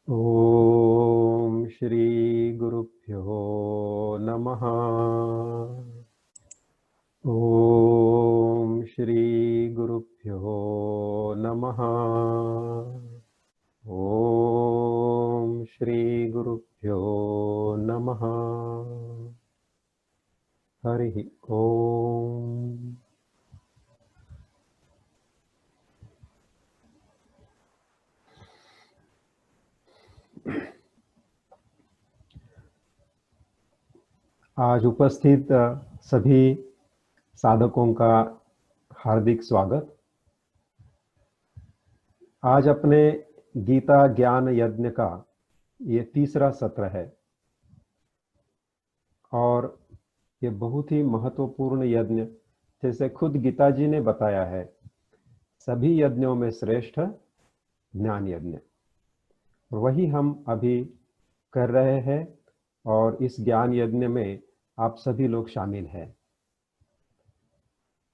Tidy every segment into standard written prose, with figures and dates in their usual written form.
ओम श्री गुरुभ्यो नमः। ओम श्री गुरुभ्यो नमः। ओम श्री गुरुभ्यो नमः। हरि ओम। आज उपस्थित सभी साधकों का हार्दिक स्वागत। आज अपने गीता ज्ञान यज्ञ का ये तीसरा सत्र है और ये बहुत ही महत्वपूर्ण यज्ञ, जैसे खुद गीता जी ने बताया है, सभी यज्ञों में श्रेष्ठ ज्ञान यज्ञ, वही हम अभी कर रहे हैं और इस ज्ञान यज्ञ में आप सभी लोग शामिल हैं।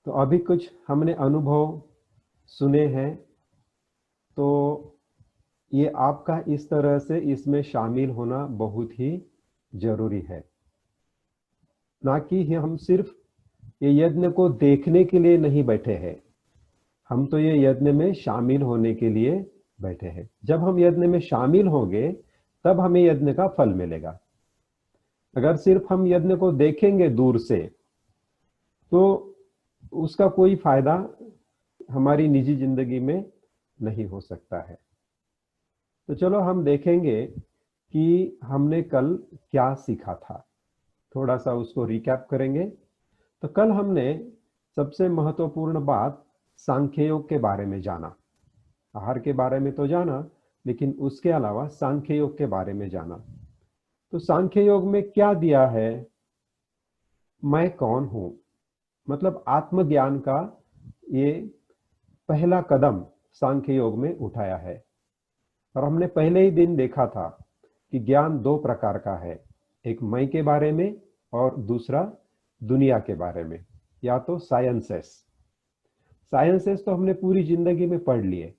तो अभी कुछ हमने अनुभव सुने हैं, तो ये आपका इस तरह से इसमें शामिल होना बहुत ही जरूरी है। ना कि हम सिर्फ ये यज्ञ को देखने के लिए नहीं बैठे हैं, हम तो ये यज्ञ में शामिल होने के लिए बैठे हैं। जब हम यज्ञ में शामिल होंगे तब हमें यज्ञ का फल मिलेगा। अगर सिर्फ हम यज्ञ को देखेंगे दूर से तो उसका कोई फायदा हमारी निजी जिंदगी में नहीं हो सकता है। तो चलो हम देखेंगे कि हमने कल क्या सीखा था, थोड़ा सा उसको रिकैप करेंगे। तो कल हमने सबसे महत्वपूर्ण बात सांख्य योग के बारे में जाना। आहार के बारे में तो जाना, लेकिन उसके अलावा सांख्य योग के बारे में जाना। तो सांख्य योग में क्या दिया है? मैं कौन हूं, मतलब आत्मज्ञान का ये पहला कदम सांख्य योग में उठाया है। और हमने पहले ही दिन देखा था कि ज्ञान दो प्रकार का है, एक मैं के बारे में और दूसरा दुनिया के बारे में, या तो साइंसेस। साइंसेस तो हमने पूरी जिंदगी में पढ़ लिए,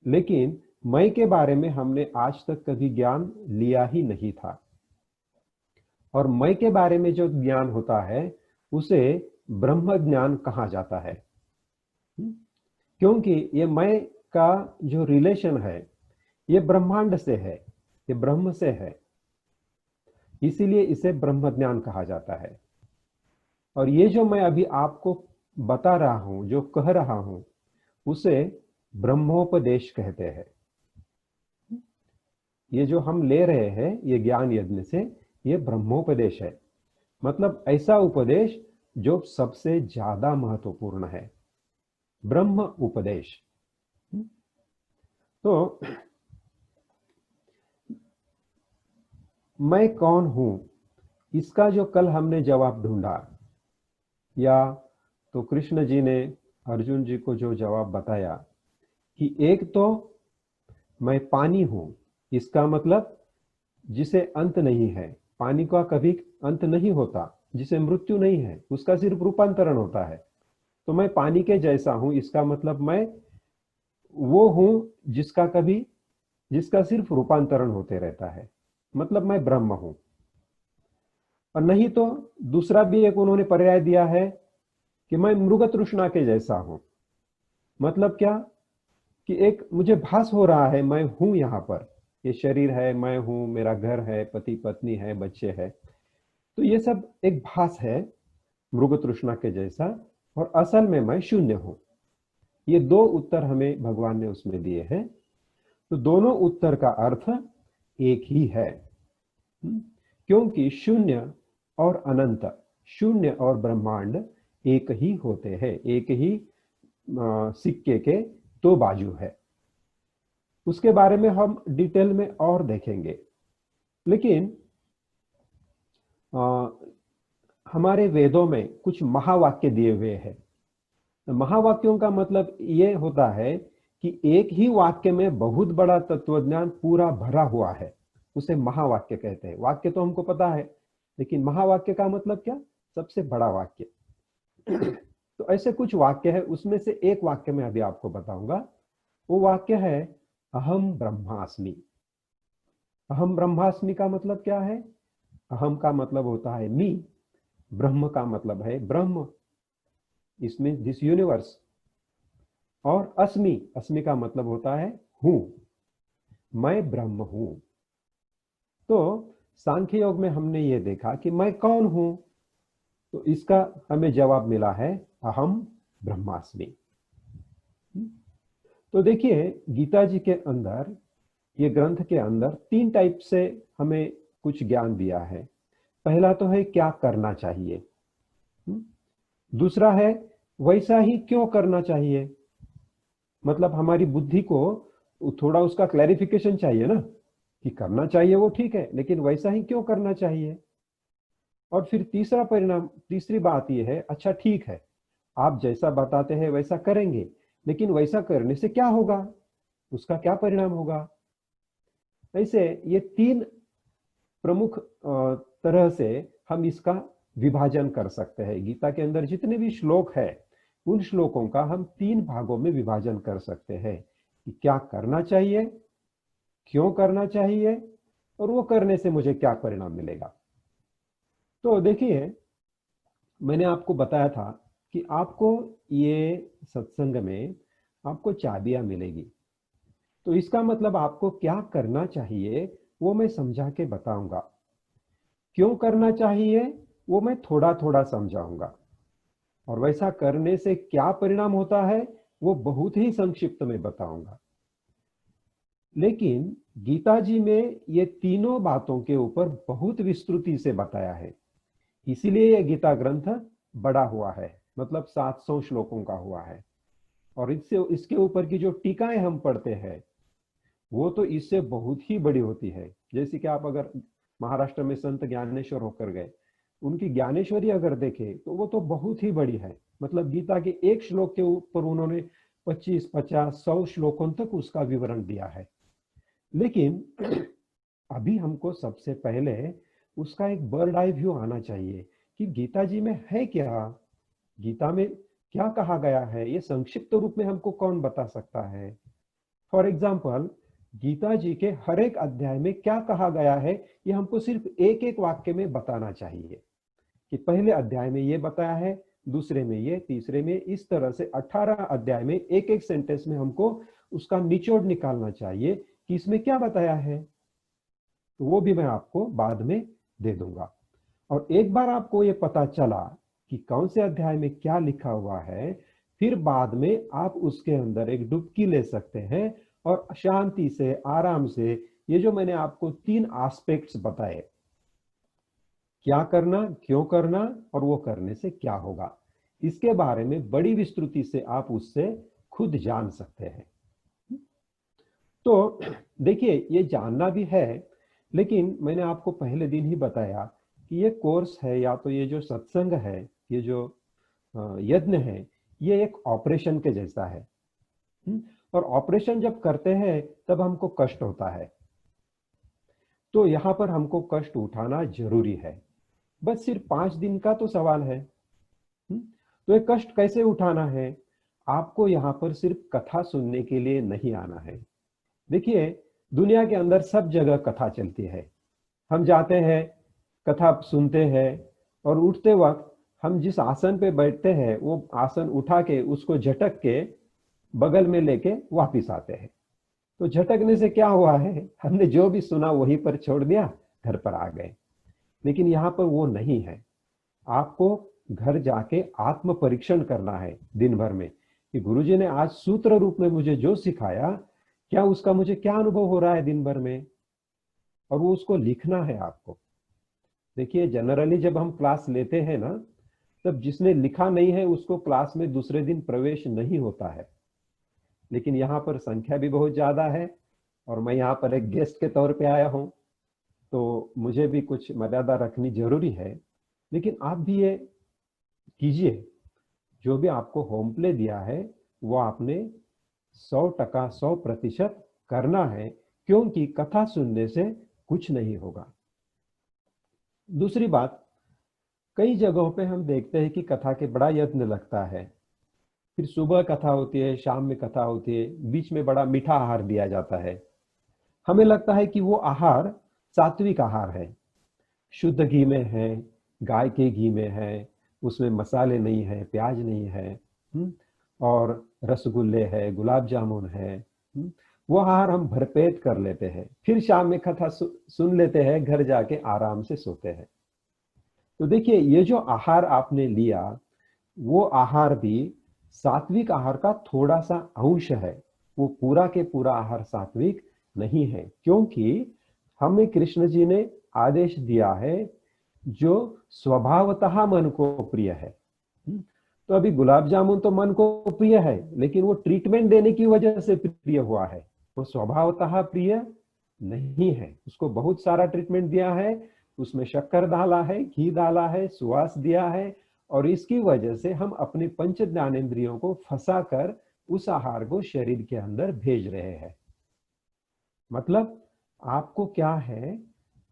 लेकिन मैं के बारे में हमने आज तक कभी ज्ञान लिया ही नहीं था। और मैं के बारे में जो ज्ञान होता है उसे ब्रह्म ज्ञान कहा जाता है। क्योंकि ये मैं का जो रिलेशन है ये ब्रह्मांड से है, ये ब्रह्म से है, इसीलिए इसे ब्रह्म ज्ञान कहा जाता है। और ये जो मैं अभी आपको बता रहा हूं, जो कह रहा हूं, उसे ब्रह्मोपदेश कहते हैं। ये जो हम ले रहे हैं ये ज्ञान यज्ञ से, ये ब्रह्मोपदेश है। मतलब ऐसा उपदेश जो सबसे ज्यादा महत्वपूर्ण है, ब्रह्म उपदेश। तो मैं कौन हूं, इसका जो कल हमने जवाब ढूंढा, या तो कृष्ण जी ने अर्जुन जी को जो जवाब बताया कि एक तो मैं पानी हूं, इसका मतलब जिसे अंत नहीं है, पानी का कभी अंत नहीं होता, जिसे मृत्यु नहीं है, उसका सिर्फ रूपांतरण होता है। तो मैं पानी के जैसा हूं, इसका मतलब मैं वो हूं जिसका सिर्फ रूपांतरण होते रहता है, मतलब मैं ब्रह्म हूं। और नहीं तो दूसरा भी एक उन्होंने पर्याय दिया है कि मैं मृग तृष्णा के जैसा हूं। मतलब क्या कि एक मुझे भास हो रहा है मैं हूं यहाँ पर, ये शरीर है, मैं हूं, मेरा घर है, पति पत्नी है, बच्चे हैं, तो ये सब एक भास है मृग तृष्णा के जैसा, और असल में मैं शून्य हूं। ये दो उत्तर हमें भगवान ने उसमें दिए हैं। तो दोनों उत्तर का अर्थ एक ही है। क्योंकि शून्य और अनंत, शून्य और ब्रह्मांड एक ही होते हैं, एक ही सिक्के के दो बाजू है। उसके बारे में हम डिटेल में और देखेंगे। लेकिन हमारे वेदों में कुछ महावाक्य दिए हुए हैं। महावाक्यों का मतलब ये होता है कि एक ही वाक्य में बहुत बड़ा तत्वज्ञान पूरा भरा हुआ है, उसे महावाक्य कहते हैं। वाक्य तो हमको पता है, लेकिन महावाक्य का मतलब क्या? सबसे बड़ा वाक्य। तो ऐसे कुछ वाक्य है, उसमें से एक वाक्य मैं अभी आपको बताऊंगा। वो वाक्य है अहम ब्रह्मास्मि। अहम ब्रह्मास्मि का मतलब क्या है? अहम का मतलब होता है मी, ब्रह्म का मतलब है ब्रह्म, इसमें दिस यूनिवर्स, और अस्मि, अस्मि का मतलब होता है हूं, मैं ब्रह्म हूं। तो सांख्य योग में हमने ये देखा कि मैं कौन हूं, तो इसका हमें जवाब मिला है अहम ब्रह्मास्मि। तो देखिए गीता जी के अंदर, ये ग्रंथ के अंदर तीन टाइप से हमें कुछ ज्ञान दिया है। पहला तो है क्या करना चाहिए, दूसरा है वैसा ही क्यों करना चाहिए, मतलब हमारी बुद्धि को थोड़ा उसका क्लैरिफिकेशन चाहिए ना, कि करना चाहिए वो ठीक है, लेकिन वैसा ही क्यों करना चाहिए। और फिर तीसरा परिणाम, तीसरी बात ये है, अच्छा ठीक है आप जैसा बताते हैं वैसा करेंगे, लेकिन वैसा करने से क्या होगा, उसका क्या परिणाम होगा। ऐसे ये तीन प्रमुख तरह से हम इसका विभाजन कर सकते हैं। गीता के अंदर जितने भी श्लोक है, उन श्लोकों का हम तीन भागों में विभाजन कर सकते हैं कि क्या करना चाहिए, क्यों करना चाहिए, और वो करने से मुझे क्या परिणाम मिलेगा। तो देखिए मैंने आपको बताया था कि आपको ये सत्संग में आपको चाबियां मिलेगी, तो इसका मतलब आपको क्या करना चाहिए वो मैं समझा के बताऊंगा, क्यों करना चाहिए वो मैं थोड़ा थोड़ा समझाऊंगा, और वैसा करने से क्या परिणाम होता है वो बहुत ही संक्षिप्त में बताऊंगा। लेकिन गीता जी में ये तीनों बातों के ऊपर बहुत विस्तृति से बताया है, इसीलिए यह गीता ग्रंथ बड़ा हुआ है, मतलब 700 श्लोकों का हुआ है। और इससे इसके ऊपर की जो टीकाएं हम पढ़ते हैं वो तो इससे बहुत ही बड़ी होती है। जैसे कि आप अगर महाराष्ट्र में संत ज्ञानेश्वर होकर गए, उनकी ज्ञानेश्वरी अगर देखें तो वो तो बहुत ही बड़ी है, मतलब गीता के एक श्लोक के ऊपर उन्होंने 25, 50, 100 श्लोकों तक उसका विवरण दिया है। लेकिन अभी हमको सबसे पहले उसका एक बर्ड आई व्यू आना चाहिए कि गीता जी में है क्या, गीता में क्या कहा गया है, ये संक्षिप्त रूप में हमको कौन बता सकता है। फॉर एग्जाम्पल गीता जी के हर एक अध्याय में क्या कहा गया है, ये हमको सिर्फ एक एक वाक्य में बताना चाहिए कि पहले अध्याय में ये बताया है, दूसरे में ये, तीसरे में, इस तरह से 18 अध्याय में एक एक सेंटेंस में हमको उसका निचोड़ निकालना चाहिए कि इसमें क्या बताया है। तो वो भी मैं आपको बाद में दे दूंगा। और एक बार आपको ये पता चला कि कौन से अध्याय में क्या लिखा हुआ है, फिर बाद में आप उसके अंदर एक डुबकी ले सकते हैं और शांति से, आराम से, ये जो मैंने आपको तीन एस्पेक्ट्स बताए, क्या करना, क्यों करना, और वो करने से क्या होगा, इसके बारे में बड़ी विस्तृति से आप उससे खुद जान सकते हैं। तो देखिए ये जानना भी है, लेकिन मैंने आपको पहले दिन ही बताया कि ये कोर्स है, या तो ये जो सत्संग है, ये जो यज्ञ है, ये एक ऑपरेशन के जैसा है। और ऑपरेशन जब करते हैं तब हमको कष्ट होता है, तो यहाँ पर हमको कष्ट उठाना जरूरी है। बस सिर्फ 5 दिन का तो सवाल है। तो ये कष्ट कैसे उठाना है, आपको यहाँ पर सिर्फ कथा सुनने के लिए नहीं आना है। देखिए दुनिया के अंदर सब जगह कथा चलती है, हम जाते हैं, कथा सुनते हैं, और उठते वक्त हम जिस आसन पे बैठते हैं वो आसन उठा के उसको झटक के बगल में लेके वापिस आते हैं। तो झटकने से क्या हुआ है, हमने जो भी सुना वहीं पर छोड़ दिया, घर पर आ गए। लेकिन यहाँ पर वो नहीं है, आपको घर जाके आत्म परीक्षण करना है दिन भर में कि गुरुजी ने आज सूत्र रूप में मुझे जो सिखाया, क्या उसका मुझे क्या अनुभव हो रहा है दिन भर में, और वो उसको लिखना है आपको। देखिए जनरली जब हम क्लास लेते हैं ना, तब जिसने लिखा नहीं है उसको क्लास में दूसरे दिन प्रवेश नहीं होता है। लेकिन यहाँ पर संख्या भी बहुत ज्यादा है, और मैं यहाँ पर एक गेस्ट के तौर पे आया हूँ, तो मुझे भी कुछ मर्यादा रखनी जरूरी है। लेकिन आप भी ये कीजिए, जो भी आपको होम प्ले दिया है वो आपने 100% 100% करना है, क्योंकि कथा सुनने से कुछ नहीं होगा। दूसरी बात, कई जगहों पे हम देखते हैं कि कथा के बड़ा यत्न लगता है, फिर सुबह कथा होती है, शाम में कथा होती है, बीच में बड़ा मीठा आहार दिया जाता है। हमें लगता है कि वो आहार सात्विक आहार है, शुद्ध घी में है, गाय के घी में है, उसमें मसाले नहीं है, प्याज नहीं है, और रसगुल्ले है, गुलाब जामुन है, वो आहार हम भरपेट कर लेते हैं, फिर शाम में कथा सुन लेते हैं, घर जाके आराम से सोते हैं। तो देखिए, ये जो आहार आपने लिया, वो आहार भी सात्विक आहार का थोड़ा सा अंश है, वो पूरा के पूरा आहार सात्विक नहीं है, क्योंकि हमें कृष्ण जी ने आदेश दिया है जो स्वभावतः मन को प्रिय है। तो अभी गुलाब जामुन तो मन को प्रिय है, लेकिन वो ट्रीटमेंट देने की वजह से प्रिय हुआ है, वो स्वभावतः प्रिय नहीं है। उसको बहुत सारा ट्रीटमेंट दिया है, उसमें शक्कर डाला है, घी डाला है, सुवास दिया है, और इसकी वजह से हम अपने पंच ज्ञानेंद्रियों को फंसा कर उस आहार को शरीर के अंदर भेज रहे हैं। मतलब आपको क्या है,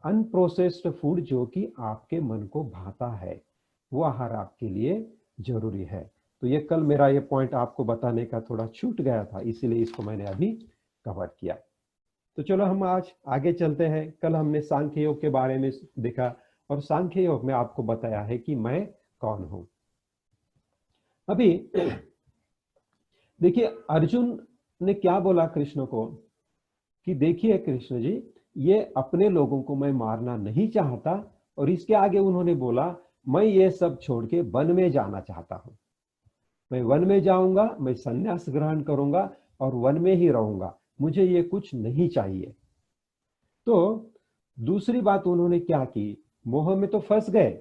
अनप्रोसेस्ड फूड जो कि आपके मन को भाता है, वो आहार आपके लिए जरूरी है। तो ये कल मेरा ये पॉइंट आपको बताने का थोड़ा छूट गया था, इसीलिए इसको मैंने अभी कवर किया। तो चलो हम आज आगे चलते हैं। कल हमने सांख्य योग के बारे में देखा, और सांख्य योग में आपको बताया है कि मैं कौन हूं। अभी देखिए, अर्जुन ने क्या बोला कृष्ण को कि देखिए कृष्ण जी, ये अपने लोगों को मैं मारना नहीं चाहता, और इसके आगे उन्होंने बोला मैं ये सब छोड़ के वन में जाना चाहता हूं, मैं वन में जाऊंगा, मैं संन्यास ग्रहण करूंगा और वन में ही रहूंगा, मुझे ये कुछ नहीं चाहिए। तो दूसरी बात उन्होंने क्या की, मोह में तो फंस गए,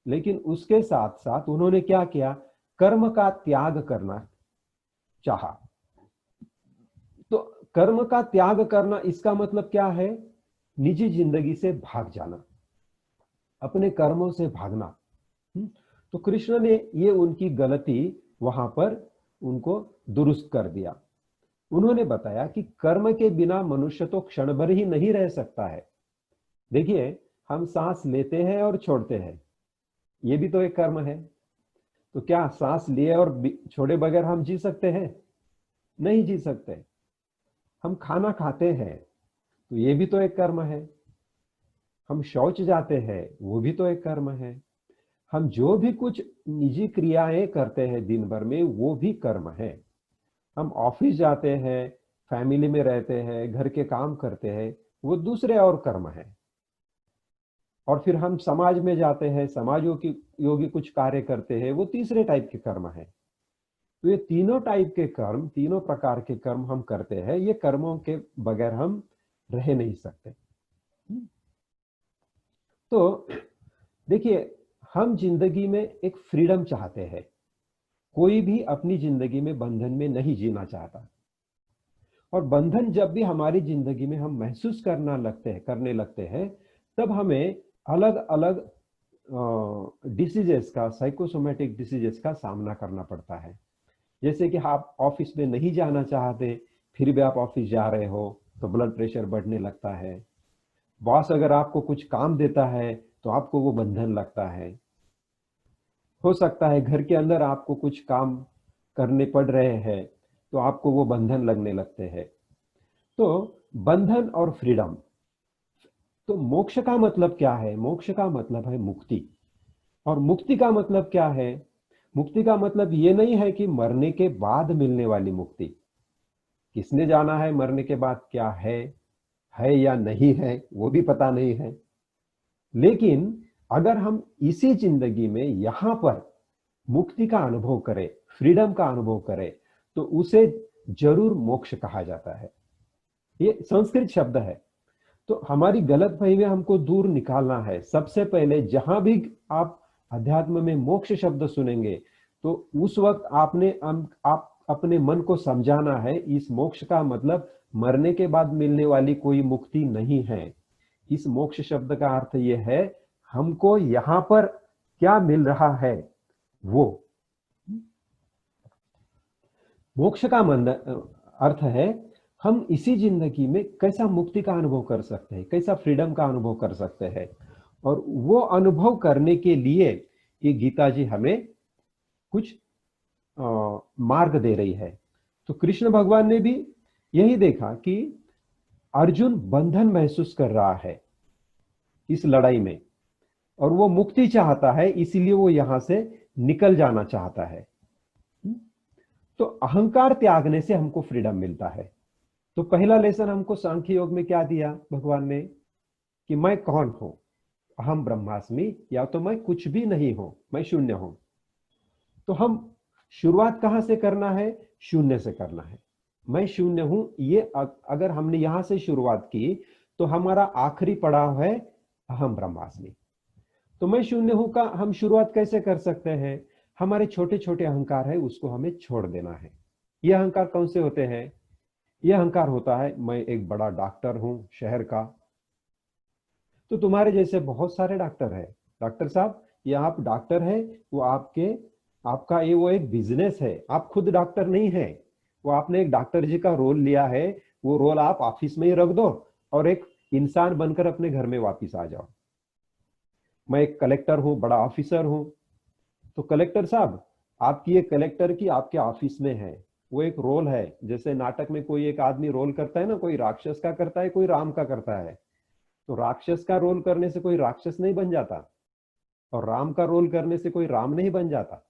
लेकिन उसके साथ साथ उन्होंने क्या किया, कर्म का त्याग करना चाहा। तो कर्म का त्याग करना, इसका मतलब क्या है, निजी जिंदगी से भाग जाना, अपने कर्मों से भागना। तो कृष्ण ने ये उनकी गलती वहां पर उनको दुरुस्त कर दिया। उन्होंने बताया कि कर्म के बिना मनुष्य तो क्षण भर ही नहीं रह सकता है। देखिए, हम सांस लेते हैं और छोड़ते हैं, ये भी तो एक कर्म है। तो क्या सांस लिए और छोड़े बगैर हम जी सकते हैं? नहीं जी सकते। हम खाना खाते हैं, तो ये भी तो एक कर्म है। हम शौच जाते हैं, वो भी तो एक कर्म है। हम जो भी कुछ निजी क्रियाएं करते हैं दिन भर में, वो भी कर्म है। हम ऑफिस जाते हैं, फैमिली में रहते हैं, घर के काम करते हैं, वो दूसरे और कर्म है। और फिर हम समाज में जाते हैं, समाजों की योगी कुछ कार्य करते हैं, वो तीसरे टाइप के कर्म है। तो ये तीनों टाइप के कर्म, तीनों प्रकार के कर्म हम करते हैं, ये कर्मों के बगैर हम रह नहीं सकते। तो देखिए, हम जिंदगी में एक फ्रीडम चाहते हैं। कोई भी अपनी जिंदगी में बंधन में नहीं जीना चाहता, और बंधन जब भी हमारी जिंदगी में हम महसूस करने लगते हैं, तब हमें अलग अलग डिसीजेस का, साइकोसोमेटिक डिसीजेस का सामना करना पड़ता है। जैसे कि आप ऑफिस में नहीं जाना चाहते, फिर भी आप ऑफिस जा रहे हो, तो ब्लड प्रेशर बढ़ने लगता है। बॉस अगर आपको कुछ काम देता है, तो आपको वो बंधन लगता है। हो सकता है घर के अंदर आपको कुछ काम करने पड़ रहे हैं, तो आपको वो बंधन लगने लगते हैं। तो बंधन और फ्रीडम। तो मोक्ष का मतलब क्या है? मोक्ष का मतलब है मुक्ति। और मुक्ति का मतलब क्या है? मुक्ति का मतलब ये नहीं है कि मरने के बाद मिलने वाली मुक्ति। किसने जाना है मरने के बाद क्या है या नहीं है, वो भी पता नहीं है। लेकिन अगर हम इसी जिंदगी में यहां पर मुक्ति का अनुभव करें, फ्रीडम का अनुभव करें, तो उसे जरूर मोक्ष कहा जाता है। ये संस्कृत शब्द है। तो हमारी गलतफहमी हमको दूर निकालना है। सबसे पहले जहां भी आप अध्यात्म में मोक्ष शब्द सुनेंगे, तो उस वक्त आप अपने मन को समझाना है, इस मोक्ष का मतलब मरने के बाद मिलने वाली कोई मुक्ति नहीं है। इस मोक्ष शब्द का अर्थ यह है, हमको यहां पर क्या मिल रहा है वो। मोक्ष का अर्थ है, हम इसी जिंदगी में कैसा मुक्ति का अनुभव कर सकते हैं, कैसा फ्रीडम का अनुभव कर सकते हैं। और वो अनुभव करने के लिए ये गीता जी हमें कुछ मार्ग दे रही है। तो कृष्ण भगवान ने भी यही देखा कि अर्जुन बंधन महसूस कर रहा है इस लड़ाई में, और वो मुक्ति चाहता है, इसीलिए वो यहां से निकल जाना चाहता है। तो अहंकार त्यागने से हमको फ्रीडम मिलता है। तो पहला लेसन हमको सांख्य योग में क्या दिया भगवान ने, कि मैं कौन हूं, अहम ब्रह्मास्मि, या तो मैं कुछ भी नहीं हूं, मैं शून्य हूं। तो हम शुरुआत कहां से करना है, शून्य से करना है। मैं शून्य हूं, ये अगर हमने यहां से शुरुआत की तो हमारा आखिरी पड़ाव है अहम ब्रह्मास्मि। तो मैं शून्य हूं का हम शुरुआत कैसे कर सकते हैं, हमारे छोटे छोटे अहंकार है उसको हमें छोड़ देना है। ये अहंकार कौन से होते हैं, ये अहंकार होता है मैं एक बड़ा डॉक्टर हूं शहर का। तो तुम्हारे जैसे बहुत सारे डॉक्टर है, डॉक्टर साहब ये आप डॉक्टर है, वो आपका ये वो एक बिजनेस है, आप खुद डॉक्टर नहीं है। वो आपने एक डॉक्टर जी का रोल लिया है, वो रोल आप ऑफिस में ही रख दो और एक इंसान बनकर अपने घर में वापिस आ जाओ। मैं एक कलेक्टर हूं, बड़ा ऑफिसर हूं। तो कलेक्टर साहब आपकी ये कलेक्टर की आपके ऑफिस में है, वो एक रोल है। जैसे नाटक में कोई एक आदमी रोल करता है ना, कोई राक्षस का करता है, कोई राम का करता है। तो राक्षस का रोल करने से कोई राक्षस नहीं बन जाता, और राम का रोल करने से कोई राम नहीं बन जाता।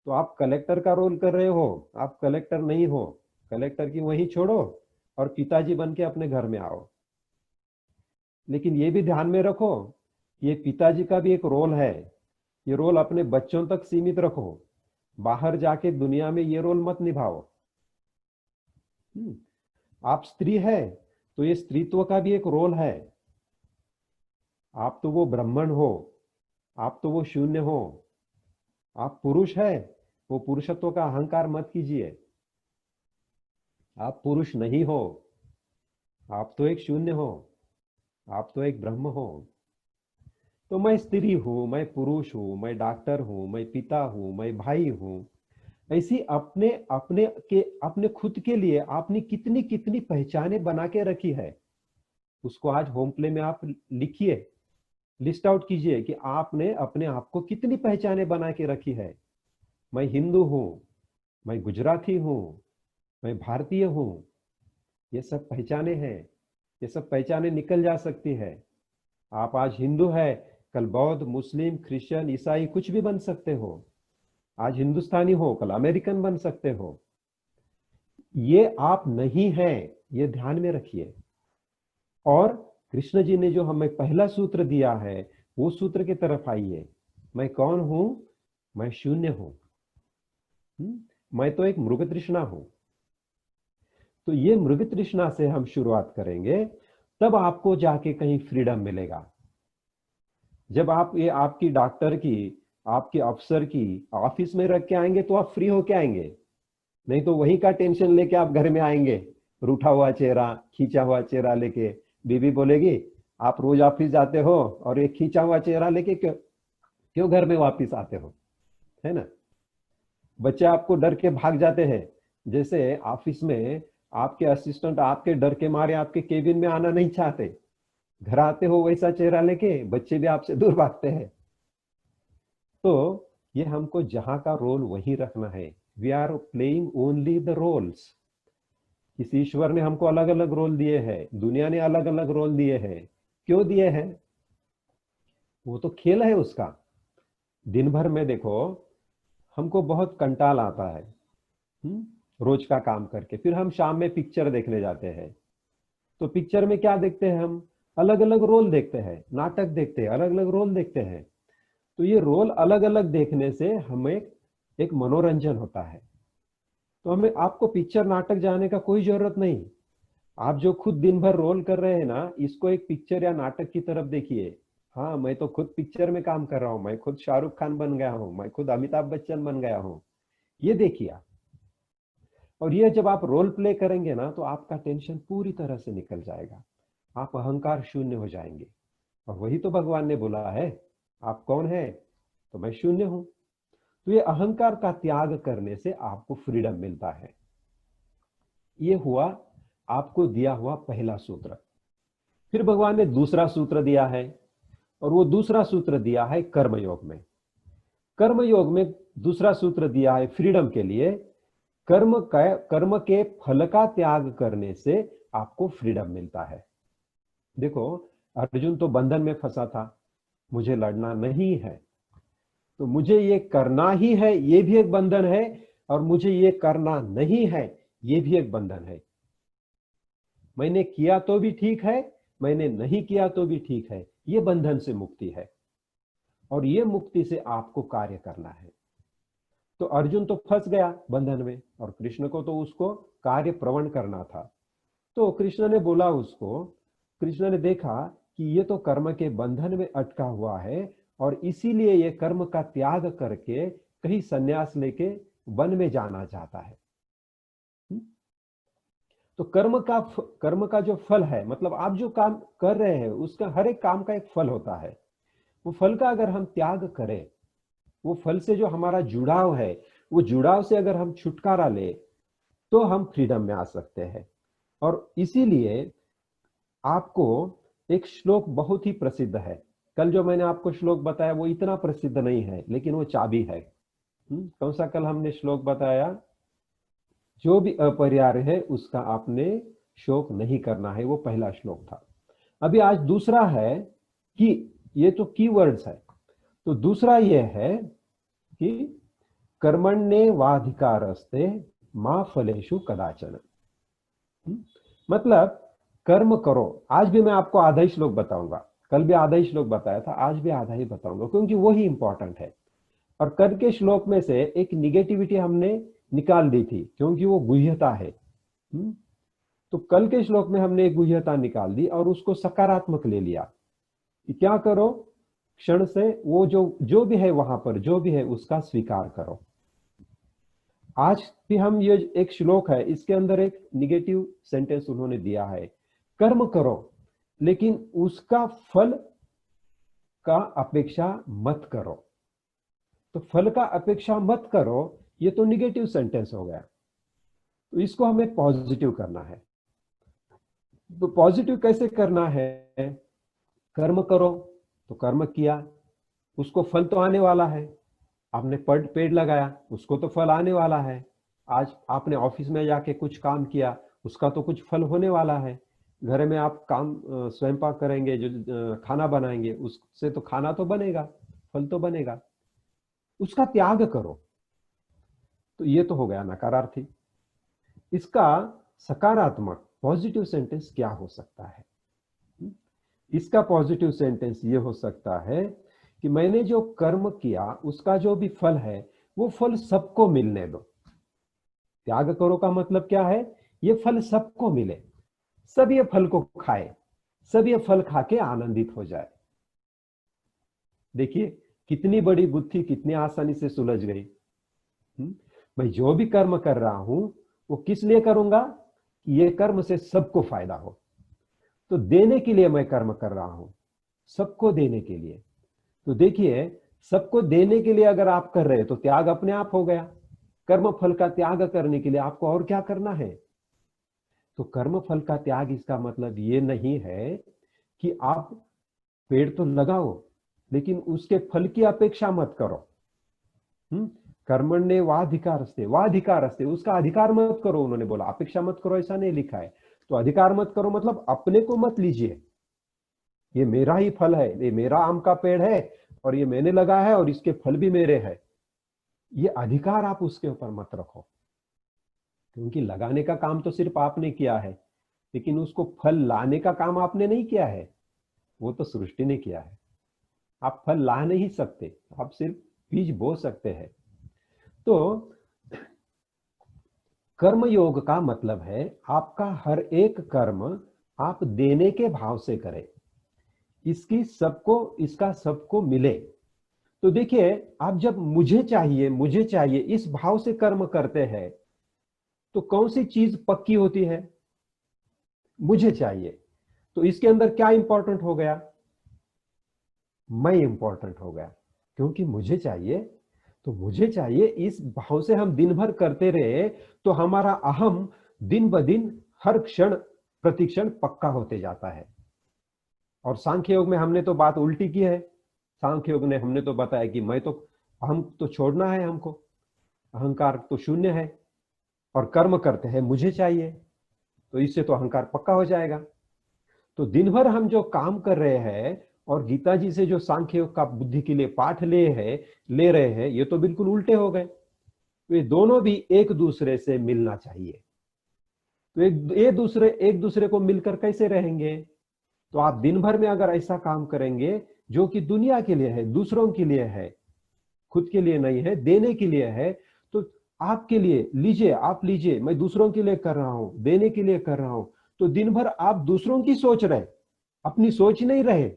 तो आप कलेक्टर का रोल कर रहे हो, आप कलेक्टर नहीं हो। कलेक्टर की वहीं छोड़ो और पिताजी बन के अपने घर में आओ। लेकिन ये भी ध्यान में रखो, ये पिताजी का भी एक रोल है, ये रोल अपने बच्चों तक सीमित रखो, बाहर जाके दुनिया में ये रोल मत निभाओ। आप स्त्री है तो ये स्त्रीत्व का भी एक रोल है। आप तो वो ब्राह्मण हो, आप तो वो शून्य हो। आप पुरुष है, वो पुरुषत्व का अहंकार मत कीजिए। आप पुरुष नहीं हो, आप तो एक शून्य हो, आप तो एक ब्रह्म हो। तो मैं स्त्री हूं, मैं पुरुष हूं, मैं डॉक्टर हूं, मैं पिता हूं, मैं भाई हूं। ऐसी अपने अपने खुद के लिए आपने कितनी कितनी पहचाने बना के रखी है, उसको आज होम प्ले में आप लिखिए, लिस्ट आउट कीजिए कि आपने अपने आप को कितनी पहचाने बना के रखी है। मैं हिंदू हूं, मैं गुजराती हूं, मैं भारतीय हूं। ये सब पहचाने हैं, ये सब पहचाने निकल जा सकती है। आप आज हिंदू है, कल बौद्ध, मुस्लिम, क्रिश्चियन, ईसाई कुछ भी बन सकते हो। आज हिंदुस्तानी हो, कल अमेरिकन बन सकते हो। ये आप नहीं है, ये ध्यान में रखिए। और कृष्ण जी ने जो हमें पहला सूत्र दिया है, वो सूत्र की तरफ आइए। मैं कौन हूं, मैं शून्य हूं। मैं तो एक मृग तृष्णा हूं। तो ये मृग तृष्णा से हम शुरुआत करेंगे, तब आपको जाके कहीं फ्रीडम मिलेगा। जब आप ये आपकी डॉक्टर की, आपके अफसर की ऑफिस में रख के आएंगे तो आप फ्री होके आएंगे, नहीं तो वही का टेंशन लेके आप घर में आएंगे, रूठा हुआ चेहरा, खींचा हुआ चेहरा लेके। बीवी बोलेगी आप रोज ऑफिस जाते हो और एक खींचा हुआ चेहरा लेके क्यों क्यों घर में वापिस आते हो, है ना। बच्चे आपको डर के भाग जाते हैं। जैसे ऑफिस में आपके असिस्टेंट आपके डर के मारे आपके केबिन में आना नहीं चाहते, घर आते हो वैसा चेहरा लेके, बच्चे भी आपसे दूर भागते हैं। तो ये हमको जहां का रोल वहीं रखना है। We are playing only the roles. इस ईश्वर ने हमको अलग अलग रोल दिए हैं, दुनिया ने अलग अलग रोल दिए हैं। क्यों दिए हैं, वो तो खेल है उसका। दिन भर में देखो हमको बहुत कंटाल आता है रोज का काम करके, फिर हम शाम में पिक्चर देखने जाते हैं। तो पिक्चर में क्या देखते हैं, हम अलग अलग रोल देखते हैं, नाटक देखते हैं, अलग अलग रोल देखते हैं। तो ये रोल अलग अलग देखने से हमें एक मनोरंजन होता है। तो हमें आपको पिक्चर नाटक जाने का कोई जरूरत नहीं। आप जो खुद दिन भर रोल कर रहे हैं ना, इसको एक पिक्चर या नाटक की तरफ देखिए। हाँ मैं तो खुद पिक्चर में काम कर रहा हूँ, मैं खुद शाहरुख खान बन गया हूँ, मैं खुद अमिताभ बच्चन बन गया हूँ, ये देखिए आप। और ये जब आप रोल प्ले करेंगे ना, तो आपका टेंशन पूरी तरह से निकल जाएगा, आप अहंकार शून्य हो जाएंगे। और वही तो भगवान ने बोला है, आप कौन है, तो मैं शून्य हूं। तो ये अहंकार का त्याग करने से आपको फ्रीडम मिलता है। ये हुआ आपको दिया हुआ पहला सूत्र। फिर भगवान ने दूसरा सूत्र दिया है, और वो दूसरा सूत्र दिया है कर्मयोग में। कर्मयोग में दूसरा सूत्र दिया है फ्रीडम के लिए। कर्म के फल का त्याग करने से आपको फ्रीडम मिलता है। देखो, अर्जुन तो बंधन में फंसा था, मुझे लड़ना नहीं है, तो मुझे ये करना ही है, ये भी एक बंधन है, और मुझे ये करना नहीं है, ये भी एक बंधन है। मैंने किया तो भी ठीक है, मैंने नहीं किया तो भी ठीक है, ये बंधन से मुक्ति है, और ये मुक्ति से आपको कार्य करना है। तो अर्जुन तो फंस गया बंधन में, और कृष्ण को तो उसको कार्य प्रवण करना था। तो कृष्ण ने बोला उसको, कृष्ण ने देखा कि ये तो कर्म के बंधन में अटका हुआ है, और इसीलिए ये कर्म का त्याग करके कहीं संन्यास लेके वन में जाना चाहता है। तो कर्म का जो फल है, मतलब आप जो काम कर रहे हैं उसका हर एक काम का एक फल होता है। वो फल का अगर हम त्याग करें, वो फल से जो हमारा जुड़ाव है, वो जुड़ाव से अगर हम छुटकारा ले, तो हम फ्रीडम में आ सकते हैं। और इसीलिए आपको एक श्लोक बहुत ही प्रसिद्ध है, कल जो मैंने आपको श्लोक बताया वो इतना प्रसिद्ध नहीं है, लेकिन वो चाबी है। कौन सा कल हमने श्लोक बताया? जो भी अपरिहार्य है उसका आपने शोक नहीं करना है, वो पहला श्लोक था। अभी आज दूसरा है कि ये तो कीवर्ड्स है, तो दूसरा ये है कि कर्मण्येवाधिकारस्ते मा फलेषु कदाचन। मतलब कर्म करो। आज भी मैं आपको आधा ही श्लोक बताऊंगा, कल भी आधा ही श्लोक बताया था, आज भी आधा ही बताऊंगा, क्योंकि वो ही इंपॉर्टेंट है। और कल के श्लोक में से एक निगेटिविटी हमने निकाल दी थी, क्योंकि वो गुह्यता है। तो कल के श्लोक में हमने एक गुह्यता निकाल दी और उसको सकारात्मक ले लिया कि क्या करो, क्षण से वो जो भी है वहां पर जो भी है उसका स्वीकार करो। आज भी हम ये एक श्लोक है, इसके अंदर एक निगेटिव सेंटेंस उन्होंने दिया है, कर्म करो लेकिन उसका फल का अपेक्षा मत करो। तो फल का अपेक्षा मत करो, ये तो निगेटिव सेंटेंस हो गया। तो इसको हमें पॉजिटिव करना है। तो पॉजिटिव कैसे करना है? कर्म करो, तो कर्म किया, उसको फल तो आने वाला है। आपने पेड़ लगाया, उसको तो फल आने वाला है। आज आपने ऑफिस में जाके कुछ काम किया, उसका तो कुछ फल होने वाला है। घर में आप काम स्वयं पाक करेंगे, जो खाना बनाएंगे, उससे तो खाना तो बनेगा, फल तो बनेगा। उसका त्याग करो। तो ये तो हो गया नकारार्थी। इसका सकारात्मक पॉजिटिव सेंटेंस क्या हो सकता है? इसका पॉजिटिव सेंटेंस ये हो सकता है कि मैंने जो कर्म किया उसका जो भी फल है वो फल सबको मिलने दो। त्याग करो का मतलब क्या है? ये फल सबको मिले, सब ये फल को खाए, सब ये फल खा के आनंदित हो जाए। देखिए कितनी बड़ी बुद्धि कितनी आसानी से सुलझ गई। मैं जो भी कर्म कर रहा हूं वो किस लिए करूंगा? ये कर्म से सबको फायदा हो। तो देने के लिए मैं कर्म कर रहा हूं, सबको देने के लिए। तो देखिए सबको देने के लिए अगर आप कर रहे हैं तो त्याग अपने आप हो गया। कर्म फल का त्याग करने के लिए आपको और क्या करना है? तो कर्म फल का त्याग इसका मतलब ये नहीं है कि आप पेड़ तो लगाओ लेकिन उसके फल की अपेक्षा मत करो। कर्मण्य वाधिकारस्ते, उसका अधिकार मत करो। उन्होंने बोला अपेक्षा मत करो, ऐसा नहीं लिखा है। तो अधिकार मत करो मतलब अपने को मत लीजिए, ये मेरा ही फल है, ये मेरा आम का पेड़ है और ये मैंने लगाया है और इसके फल भी मेरे हैं, ये अधिकार आप उसके ऊपर मत रखो। क्योंकि लगाने का काम तो सिर्फ आपने किया है, लेकिन उसको फल लाने का काम आपने नहीं किया है, वो तो सृष्टि ने किया है। आप फल ला नहीं सकते, आप सिर्फ बीज बो सकते हैं। तो कर्म योग का मतलब है आपका हर एक कर्म आप देने के भाव से करें, इसका सबको मिले। तो देखिए आप जब मुझे चाहिए इस भाव से कर्म करते हैं तो कौन सी चीज पक्की होती है? मुझे चाहिए। तो इसके अंदर क्या इंपॉर्टेंट हो गया? मैं इंपॉर्टेंट हो गया। क्योंकि मुझे चाहिए, तो मुझे चाहिए इस भाव से हम दिन भर करते रहे तो हमारा अहम दिन ब दिन हर क्षण प्रतिक्षण पक्का होते जाता है। और सांख्य योग में हमने तो बात उल्टी की है। सांख्य योग ने हमने तो बताया कि मैं तो अहम तो छोड़ना है, हमको अहंकार तो शून्य है और कर्म करते हैं मुझे चाहिए। तो इससे तो अहंकार पक्का हो जाएगा। तो दिन भर हम जो काम कर रहे हैं और गीता जी से जो सांख्य योग का बुद्धि के लिए पाठ ले रहे हैं, ये तो बिल्कुल उल्टे हो गए। तो ये दोनों भी एक दूसरे से मिलना चाहिए। तो एक दूसरे को मिलकर कैसे रहेंगे? तो आप दिन भर में अगर ऐसा काम करेंगे जो कि दुनिया के लिए है, दूसरों के लिए है, खुद के लिए नहीं है, देने के लिए है, तो आपके लिए लीजिए, आप लीजिए, मैं दूसरों के लिए कर रहा हूं, देने के लिए कर रहा हूं। तो दिन भर आप दूसरों की सोच रहे, अपनी सोच नहीं रहे,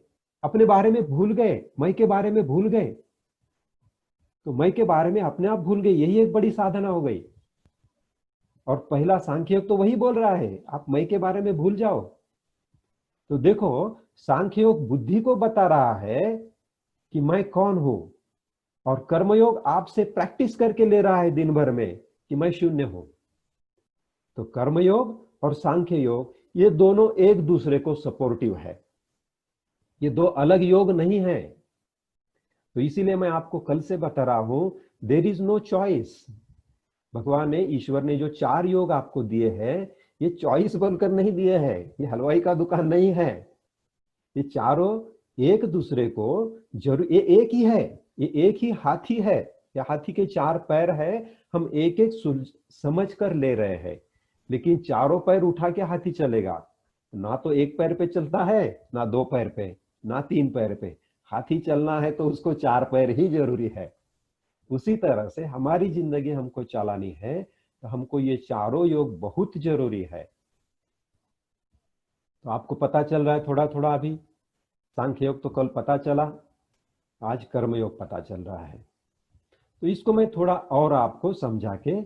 अपने बारे में भूल गए, मैं के बारे में भूल गए। तो मैं के बारे में अपने आप भूल गए, यही एक बड़ी साधना हो गई। और पहला सांख्य योग तो वही बोल रहा है, आप मैं के बारे में भूल जाओ। तो देखो, सांख्य योग बुद्धि को बता रहा है कि मैं कौन हूं, और कर्मयोग आपसे प्रैक्टिस करके ले रहा है दिन भर में कि मैं शून्य हूं। तो कर्मयोग और सांख्य योग ये दोनों एक दूसरे को सपोर्टिव है, ये दो अलग योग नहीं है। तो इसीलिए मैं आपको कल से बता रहा हूं, देयर इज नो चॉइस। भगवान ने, ईश्वर ने जो 4 योग आपको दिए हैं, ये चॉइस बोलकर नहीं दिए हैं, ये हलवाई का दुकान नहीं है। ये चारों एक दूसरे को जरूर, ये एक ही है, ये एक ही हाथी है, या हाथी के 4 पैर है, हम एक एक समझ कर ले रहे हैं। लेकिन चारों पैर उठा के हाथी चलेगा, ना तो एक पैर पे चलता है, ना 2 पैर पे, ना 3 पैर पे। हाथी चलना है तो उसको 4 पैर ही जरूरी है। उसी तरह से हमारी जिंदगी हमको चलानी है, तो हमको ये चारों योग बहुत जरूरी है। तो आपको पता चल रहा है थोड़ा थोड़ा, अभी सांख्य योग तो कल पता चला, आज कर्म योग पता चल रहा है। तो इसको मैं थोड़ा और आपको समझा के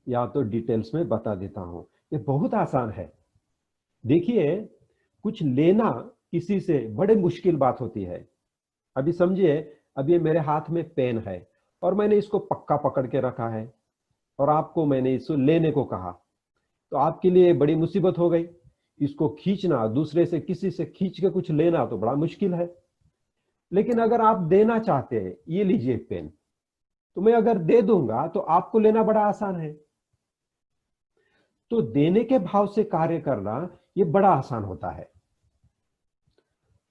या तो डिटेल्स में बता देता हूं। ये बहुत आसान है। देखिए, कुछ लेना किसी से बड़े मुश्किल बात होती है। अभी समझिए, अब ये मेरे हाथ में पेन है और मैंने इसको पक्का पकड़ के रखा है, और आपको मैंने इसको लेने को कहा, तो आपके लिए बड़ी मुसीबत हो गई। इसको खींचना, दूसरे से किसी से खींच के कुछ लेना तो बड़ा मुश्किल है। लेकिन अगर आप देना चाहते हैं, ये लीजिए पेन, तो मैं अगर दे दूंगा तो आपको लेना बड़ा आसान है। तो देने के भाव से कार्य करना ये बड़ा आसान होता है,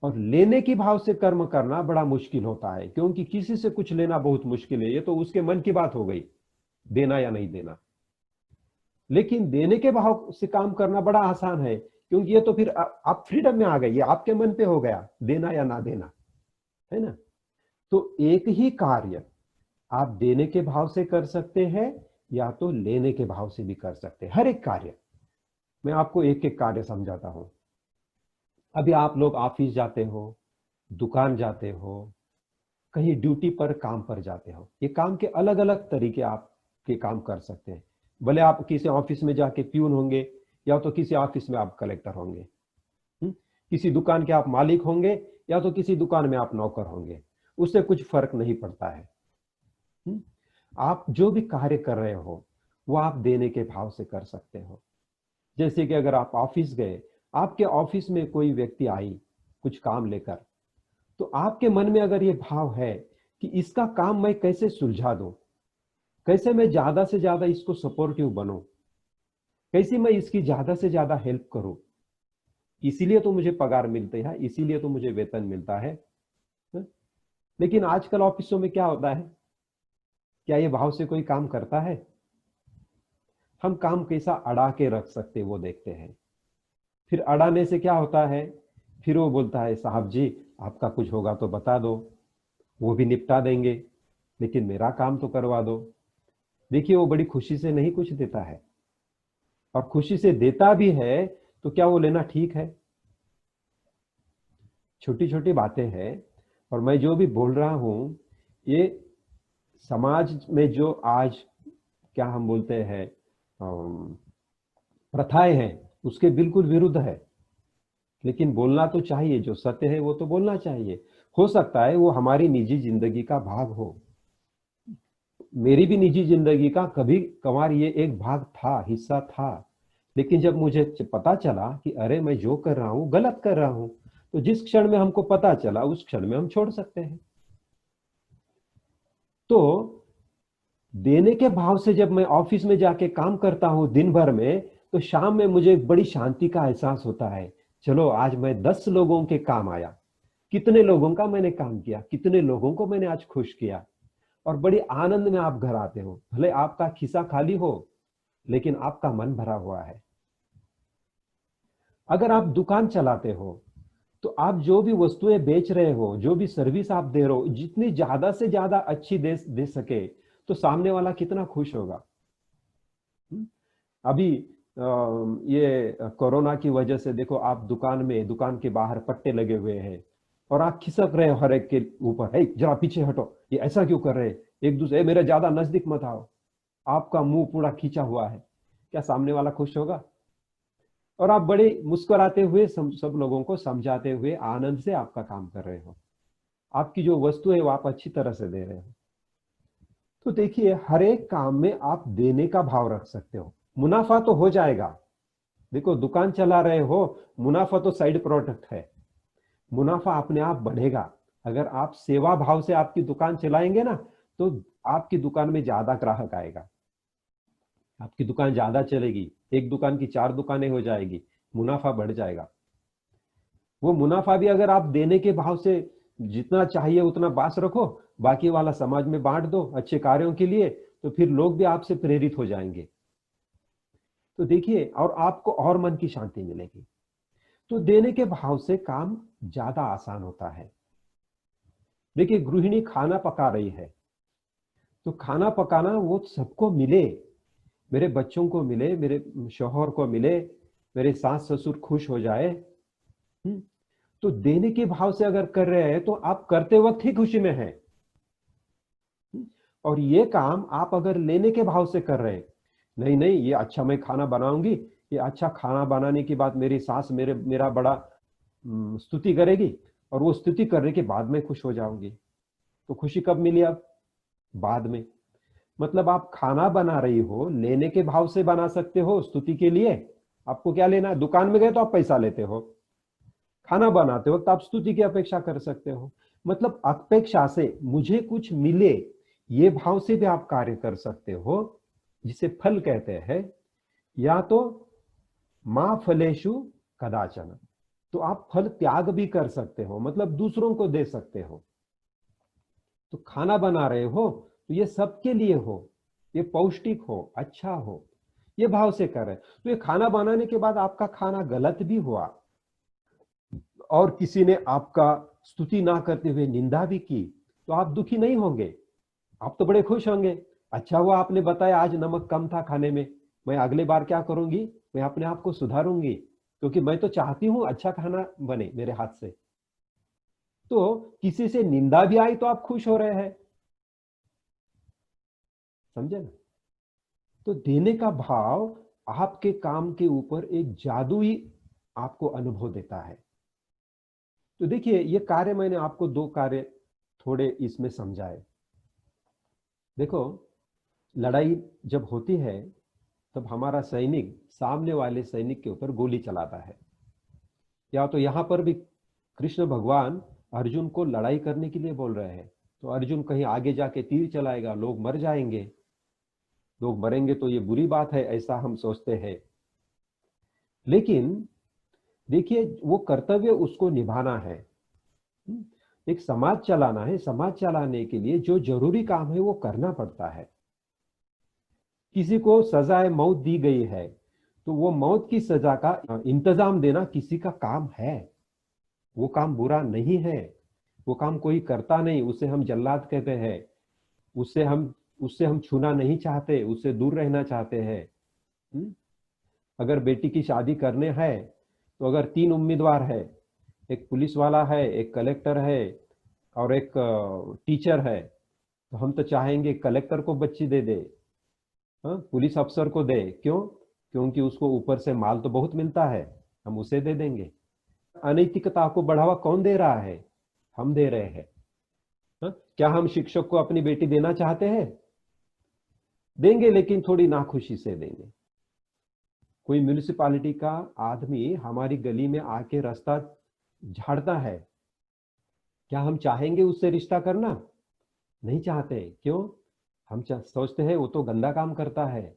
और लेने के भाव से कर्म करना बड़ा मुश्किल होता है, क्योंकि किसी से कुछ लेना बहुत मुश्किल है, ये तो उसके मन की बात हो गई, देना या नहीं देना। लेकिन देने के भाव से काम करना बड़ा आसान है, क्योंकि ये तो फिर आप फ्रीडम में आ गए, ये आपके मन पे हो गया, देना या ना देना, है ना। तो एक ही कार्य आप देने के भाव से कर सकते हैं, या तो लेने के भाव से भी कर सकते हैं। हर एक कार्य, मैं आपको एक एक कार्य समझाता हूं। अभी आप लोग ऑफिस जाते हो, दुकान जाते हो, कहीं ड्यूटी पर काम पर जाते हो, ये काम के अलग अलग तरीके आप के काम कर सकते हैं। भले आप किसी ऑफिस में जाके प्यून होंगे, या तो किसी ऑफिस में आप कलेक्टर होंगे, किसी दुकान के आप मालिक होंगे, या तो किसी दुकान में आप नौकर होंगे, उससे कुछ फर्क नहीं पड़ता है। आप जो भी कार्य कर रहे हो वो आप देने के भाव से कर सकते हो। जैसे कि अगर आप ऑफिस गए, आपके ऑफिस में कोई व्यक्ति आई कुछ काम लेकर, तो आपके मन में अगर ये भाव है कि इसका काम मैं कैसे सुलझा दूं, कैसे मैं ज्यादा से ज्यादा इसको सपोर्टिव बनूं, कैसे मैं इसकी ज्यादा से ज्यादा हेल्प करूं, इसीलिए तो मुझे पगार मिलते हैं, इसीलिए तो मुझे वेतन मिलता है। लेकिन आजकल ऑफिसों में क्या होता है, क्या ये भाव से कोई काम करता है? हम काम कैसा अड़ा के रख सकते वो देखते हैं। फिर अड़ाने से क्या होता है, फिर वो बोलता है साहब जी आपका कुछ होगा तो बता दो, वो भी निपटा देंगे, लेकिन मेरा काम तो करवा दो। देखिए, वो बड़ी खुशी से नहीं कुछ देता है, और खुशी से देता भी है तो क्या वो लेना ठीक है? छोटी छोटी बातें हैं। और मैं जो भी बोल रहा हूं, ये समाज में जो आज क्या हम बोलते हैं प्रथाएं हैं, उसके बिल्कुल विरुद्ध है। लेकिन बोलना तो चाहिए, जो सत्य है वो तो बोलना चाहिए। हो सकता है वो हमारी निजी जिंदगी का भाग हो, मेरी भी निजी जिंदगी का कभी कभार ये एक भाग था, हिस्सा था। लेकिन जब मुझे पता चला कि अरे मैं जो कर रहा हूं गलत कर रहा हूं, तो जिस क्षण में हमको पता चला उस क्षण में हम छोड़ सकते हैं। तो देने के भाव से जब मैं ऑफिस में जाके काम करता हूं दिन भर में, तो शाम में मुझे एक बड़ी शांति का एहसास होता है। चलो आज मैं 10 लोगों के काम आया, कितने लोगों का मैंने काम किया, कितने लोगों को मैंने आज खुश किया। और बड़ी आनंद में आप घर आते हो, भले आपका खिस्सा खाली हो लेकिन आपका मन भरा हुआ है। अगर आप दुकान चलाते हो तो आप जो भी वस्तुएं बेच रहे हो, जो भी सर्विस आप दे रहे हो, जितनी ज्यादा से ज्यादा अच्छी दे सके तो सामने वाला कितना खुश होगा। अभी ये कोरोना की वजह से देखो, आप दुकान के बाहर पट्टे लगे हुए हैं और आप खिसक रहे हो हर एक के ऊपर, है जरा पीछे हटो, ये ऐसा क्यों कर रहे हैं, एक दूसरे मेरे ज्यादा नजदीक मत आओ। आपका मुंह पूरा खींचा हुआ है, क्या सामने वाला खुश होगा? और आप बड़े मुस्कुराते हुए सब लोगों को समझाते हुए आनंद से आपका काम कर रहे हो, आपकी जो वस्तु है वो आप अच्छी तरह से दे रहे हो। तो देखिए, हर एक काम में आप देने का भाव रख सकते हो। मुनाफा तो हो जाएगा, देखो दुकान चला रहे हो, मुनाफा तो साइड प्रोडक्ट है, मुनाफा अपने आप बढ़ेगा। अगर आप सेवा भाव से आपकी दुकान चलाएंगे ना, तो आपकी दुकान में ज्यादा ग्राहक आएगा, आपकी दुकान ज्यादा चलेगी, एक दुकान की 4 दुकानें हो जाएगी, मुनाफा बढ़ जाएगा। वो मुनाफा भी अगर आप देने के भाव से जितना चाहिए उतना बास रखो, बाकी वाला समाज में बांट दो अच्छे कार्यों के लिए, तो फिर लोग भी आपसे प्रेरित हो जाएंगे। तो देखिए, और आपको और मन की शांति मिलेगी। तो देने के भाव से काम ज्यादा आसान होता है। देखिए, गृहिणी खाना पका रही है, तो खाना पकाना वो सबको मिले, मेरे बच्चों को मिले, मेरे शौहर को मिले, मेरे सास ससुर खुश हो जाए। तो देने के भाव से अगर कर रहे हैं तो आप करते वक्त ही खुशी में हैं। और ये काम आप अगर लेने के भाव से कर रहे हैं, नहीं नहीं ये अच्छा मैं खाना बनाऊंगी, ये अच्छा खाना बनाने के बाद मेरी सास मेरा बड़ा स्तुति करेगी, और वो स्तुति करने के बाद मैं खुश हो जाऊंगी। तो खुशी कब मिली? अब बाद में। मतलब आप खाना बना रही हो, लेने के भाव से बना सकते हो स्तुति के लिए, आपको क्या लेना है, दुकान में गए तो आप पैसा लेते हो, खाना बनाते वक्त आप स्तुति की अपेक्षा कर सकते हो। मतलब अपेक्षा से मुझे कुछ मिले, ये भाव से भी आप कार्य कर सकते हो, जिसे फल कहते हैं। या तो मां फलेषु कदाचन, तो आप फल त्याग भी कर सकते हो, मतलब दूसरों को दे सकते हो। तो खाना बना रहे हो तो ये सबके लिए हो, ये पौष्टिक हो, अच्छा हो, ये भाव से कर रहे। तो ये खाना बनाने के बाद आपका खाना गलत भी हुआ और किसी ने आपका स्तुति ना करते हुए निंदा भी की, तो आप दुखी नहीं होंगे, आप तो बड़े खुश होंगे। अच्छा हुआ आपने बताया आज नमक कम था खाने में, मैं अगले बार क्या करूंगी, मैं अपने आप को सुधारूंगी, क्योंकि मैं तो चाहती हूं अच्छा खाना बने मेरे हाथ से। तो किसी से निंदा भी आई तो आप खुश हो रहे हैं, समझे ना? तो देने का भाव आपके काम के ऊपर एक जादुई आपको अनुभव देता है। तो देखिए, ये कार्य मैंने आपको 2 कार्य थोड़े इसमें समझाए। देखो, लड़ाई जब होती है तब हमारा सैनिक सामने वाले सैनिक के ऊपर गोली चलाता है। या तो यहां पर भी कृष्ण भगवान अर्जुन को लड़ाई करने के लिए बोल रहे हैं, तो अर्जुन कहीं आगे जाके तीर चलाएगा, लोग मर जाएंगे, लोग मरेंगे तो ये बुरी बात है, ऐसा हम सोचते हैं। लेकिन देखिए, वो कर्तव्य उसको निभाना है। एक समाज चलाना है, समाज चलाने के लिए जो जरूरी काम है वो करना पड़ता है। किसी को सजाए मौत दी गई है, तो वो मौत की सजा का इंतजाम देना किसी का काम है, वो काम बुरा नहीं है, वो काम कोई करता नहीं, उसे हम जल्लाद कहते हैं, उससे हम छूना नहीं चाहते, उससे दूर रहना चाहते हैं। अगर बेटी की शादी करने है, तो अगर 3 उम्मीदवार है, एक पुलिस वाला है, एक कलेक्टर है और एक टीचर है, तो हम तो चाहेंगे कलेक्टर को बच्ची दे दे, पुलिस अफसर को दे। क्यों? क्योंकि उसको ऊपर से माल तो बहुत मिलता है, हम उसे दे देंगे। अनैतिकता को बढ़ावा कौन दे रहा है? हम दे रहे हैं। क्या हम शिक्षक को अपनी बेटी देना चाहते हैं? देंगे, लेकिन थोड़ी नाखुशी से देंगे। कोई म्यूनिसिपालिटी का आदमी हमारी गली में आके रास्ता झाड़ता है, क्या हम चाहेंगे उससे रिश्ता करना? नहीं चाहते। क्यों? हम सोचते हैं वो तो गंदा काम करता है,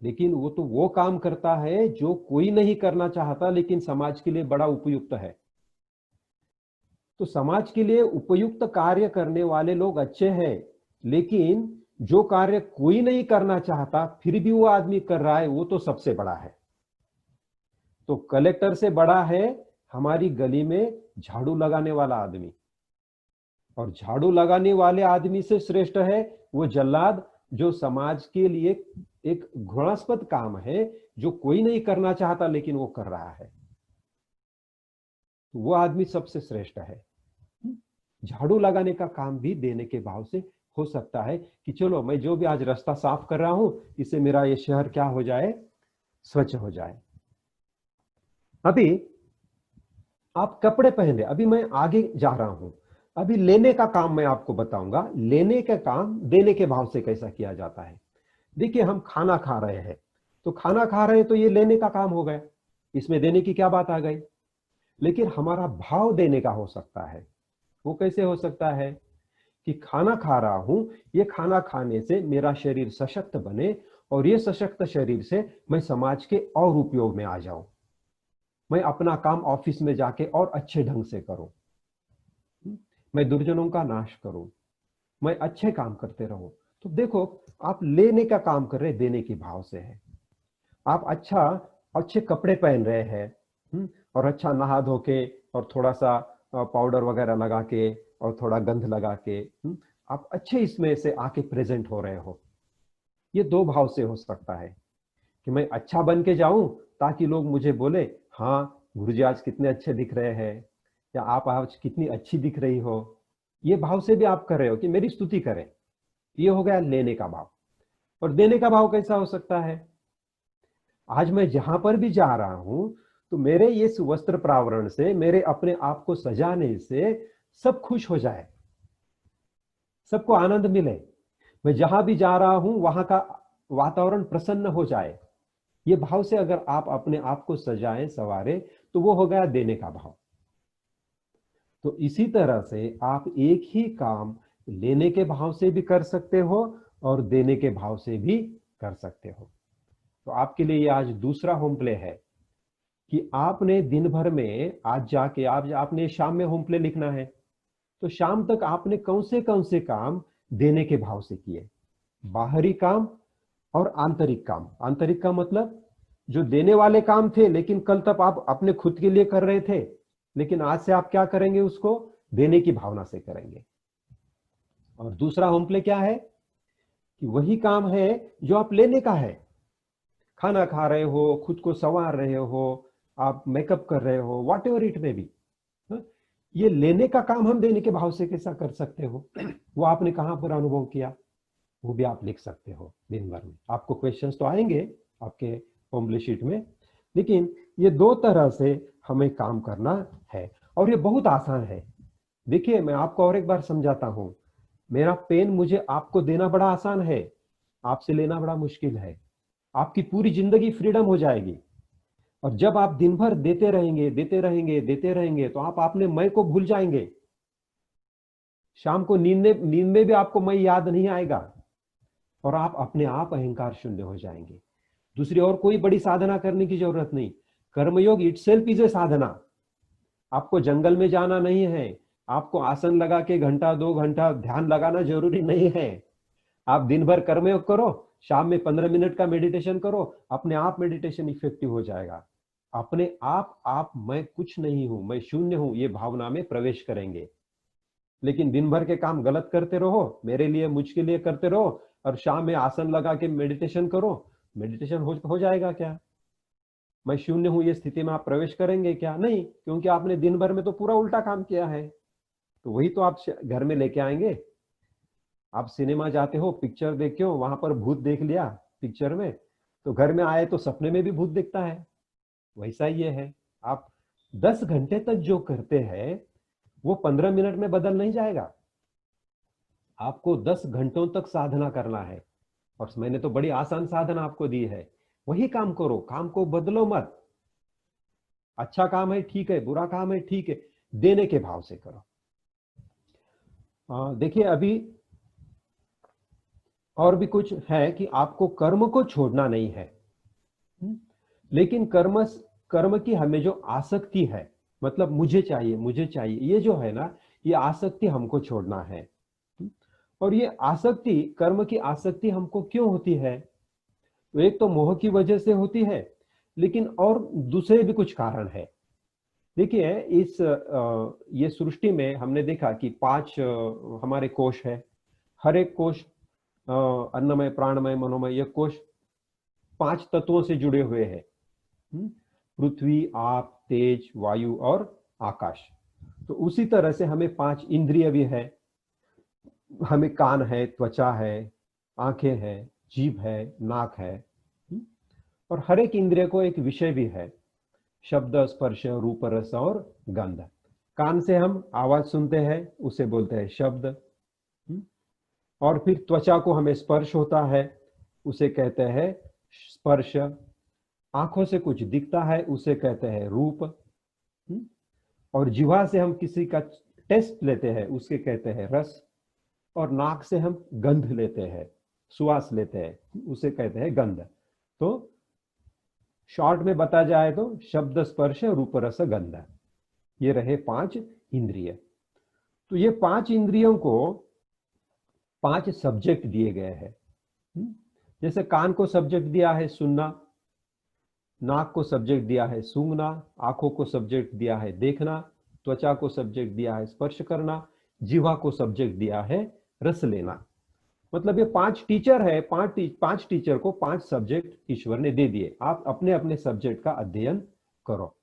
लेकिन वो तो वो काम करता है जो कोई नहीं करना चाहता लेकिन समाज के लिए बड़ा उपयुक्त है। तो समाज के लिए उपयुक्त कार्य करने वाले लोग अच्छे हैं, लेकिन जो कार्य कोई नहीं करना चाहता फिर भी वो आदमी कर रहा है, वो तो सबसे बड़ा है। तो कलेक्टर से बड़ा है हमारी गली में झाड़ू लगाने वाला आदमी, और झाड़ू लगाने वाले आदमी से श्रेष्ठ है वो जल्लाद जो समाज के लिए एक घृणास्पद काम है जो कोई नहीं करना चाहता लेकिन वो कर रहा है, वो आदमी सबसे श्रेष्ठ है। झाड़ू लगाने का काम भी देने के भाव से हो सकता है कि चलो मैं जो भी आज रास्ता साफ कर रहा हूं इससे मेरा ये शहर क्या हो जाए, स्वच्छ हो जाए। अभी आप कपड़े पहने, अभी मैं आगे जा रहा हूं, अभी लेने का काम मैं आपको बताऊंगा, लेने का काम देने के भाव से कैसा किया जाता है। देखिए हम खाना खा रहे हैं, तो खाना खा रहे हैं तो ये लेने का काम हो गया, इसमें देने की क्या बात आ गई। लेकिन हमारा भाव देने का हो सकता है। वो कैसे हो सकता है कि खाना खा रहा हूं, ये खाना खाने से मेरा शरीर सशक्त बने और ये सशक्त शरीर से मैं समाज के और उपयोग में आ जाऊं, मैं अपना काम ऑफिस में जाके और अच्छे ढंग से करूं, मैं दुर्जनों का नाश करूं, मैं अच्छे काम करते रहूं। तो देखो आप लेने का काम कर रहे, देने के भाव से है। आप अच्छे कपड़े पहन रहे हैं, और अच्छा नहा धो के और थोड़ा सा पाउडर वगैरह लगा के और थोड़ा गंध लगा के आप अच्छे इसमें से आके प्रेजेंट हो रहे हो। ये दो भाव से हो सकता है कि मैं अच्छा बन के जाऊं ताकि लोग मुझे बोले, हाँ गुरुजी आज कितने अच्छे दिख रहे हैं, या आप आज कितनी अच्छी दिख रही हो। ये भाव से भी आप कर रहे हो कि मेरी स्तुति करें। ये हो गया लेने का भाव। और देने का भाव कैसा हो सकता है, आज मैं जहां पर भी जा रहा हूं तो मेरे इस वस्त्र प्रावरण से, मेरे अपने आप को सजाने से सब खुश हो जाए, सबको आनंद मिले, मैं जहां भी जा रहा हूं वहां का वातावरण प्रसन्न हो जाए। ये भाव से अगर आप अपने आप को सजाएं सवारे तो वो हो गया देने का भाव। तो इसी तरह से आप एक ही काम लेने के भाव से भी कर सकते हो और देने के भाव से भी कर सकते हो। तो आपके लिए ये आज दूसरा होम प्ले है कि आपने दिन भर में आज जाके आपने शाम में होम प्ले लिखना है, तो शाम तक आपने कौन से काम देने के भाव से किए, बाहरी काम और आंतरिक काम। आंतरिक का मतलब जो देने वाले काम थे लेकिन कल तक आप अपने खुद के लिए कर रहे थे, लेकिन आज से आप क्या करेंगे, उसको देने की भावना से करेंगे। और दूसरा होम प्ले क्या है कि वही काम है जो आप लेने का है, खाना खा रहे हो, खुद को संवार रहे हो, आप मेकअप कर रहे हो, वॉट एवर इट में भी, ये लेने का काम हम देने के भाव से कैसा कर सकते हो, वो आपने कहां पर अनुभव किया, वो भी आप लिख सकते हो दिन भर में। आपको क्वेश्चंस तो आएंगे आपके होमली शीट में, लेकिन ये दो तरह से हमें काम करना है और ये बहुत आसान है। देखिए मैं आपको और एक बार समझाता हूं, मेरा पेन मुझे आपको देना बड़ा आसान है, आपसे लेना बड़ा मुश्किल है। आपकी पूरी जिंदगी फ्रीडम हो जाएगी, और जब आप दिन भर देते रहेंगे देते रहेंगे देते रहेंगे तो आप अपने मैं को भूल जाएंगे। शाम को नींद में भी आपको मैं याद नहीं आएगा और आप अपने आप अहंकार शून्य हो जाएंगे। दूसरी और कोई बड़ी साधना करने की जरूरत नहीं, कर्मयोग इटसेल्फ इज ए साधना। आपको जंगल में जाना नहीं है, आपको आसन लगा के घंटा 2 घंटा ध्यान लगाना जरूरी नहीं है। आप दिन भर कर्मयोग करो, शाम में 15 मिनट का मेडिटेशन करो, अपने आप मेडिटेशन इफेक्टिव हो जाएगा। अपने आप मैं कुछ नहीं हूं, मैं शून्य हूं, ये भावना में प्रवेश करेंगे। लेकिन दिन भर के काम गलत करते रहो, मेरे लिए मुझके लिए करते रहो, और शाम में आसन लगा के मेडिटेशन करो, मेडिटेशन हो जाएगा क्या? मैं शून्य हूं ये स्थिति में आप प्रवेश करेंगे क्या? नहीं, क्योंकि आपने दिन भर में तो पूरा उल्टा काम किया है। तो वही तो आप घर में लेके आएंगे। आप सिनेमा जाते हो, पिक्चर देखे हो, वहां पर भूत देख लिया पिक्चर में, तो घर में आए तो सपने में भी भूत दिखता है। वैसा ही ये है, आप 10 घंटे तक जो करते हैं वो 15 मिनट में बदल नहीं जाएगा। आपको 10 घंटों तक साधना करना है, और मैंने तो बड़ी आसान साधना आपको दी है। वही काम करो, काम को बदलो मत। अच्छा काम है ठीक है, बुरा काम है ठीक है, देने के भाव से करो। देखिए अभी और भी कुछ है कि आपको कर्म को छोड़ना नहीं है, लेकिन कर्म की हमें जो आसक्ति है, मतलब मुझे चाहिए मुझे चाहिए, ये जो है ना, ये आसक्ति हमको छोड़ना है। और ये आसक्ति, कर्म की आसक्ति हमको क्यों होती है? तो एक तो मोह की वजह से होती है, लेकिन और दूसरे भी कुछ कारण है। देखिए, ये सृष्टि में हमने देखा कि 5 हमारे कोश है। हर एक कोश, अन्नमय, प्राणमय, मनोमय, ये कोश 5 तत्वों से जुड़े हुए हैं। पृथ्वी, आप, तेज, वायु और आकाश। तो उसी तरह से हमें 5 इंद्रिय भी है। हमें कान है, त्वचा है, आंखें हैं, जीभ है, नाक है। और हर एक इंद्रिय को एक विषय भी है, शब्द, स्पर्श, रूप, रस और गंध। कान से हम आवाज सुनते हैं, उसे बोलते हैं शब्द। और फिर त्वचा को हमें स्पर्श होता है, उसे कहते हैं स्पर्श। आंखों से कुछ दिखता है, उसे कहते हैं रूप। और जिह्वा से हम किसी का टेस्ट लेते हैं, उसके कहते हैं रस। और नाक से हम गंध लेते हैं, सुवास लेते हैं, उसे कहते हैं गंध। तो शॉर्ट में बता जाए तो शब्द, स्पर्श, रूप, रस, गंध, ये रहे 5 इंद्रिय। तो ये 5 इंद्रियों को 5 सब्जेक्ट दिए गए हैं। जैसे कान को सब्जेक्ट दिया है सुनना, नाक को सब्जेक्ट दिया है सूंघना, आंखों को सब्जेक्ट दिया है देखना, त्वचा को सब्जेक्ट दिया है स्पर्श करना, जिह्वा को सब्जेक्ट दिया है रस लेना। मतलब ये 5 टीचर है, 5 टीचर को 5 सब्जेक्ट ईश्वर ने दे दिए। आप अपने अपने सब्जेक्ट का अध्ययन करो।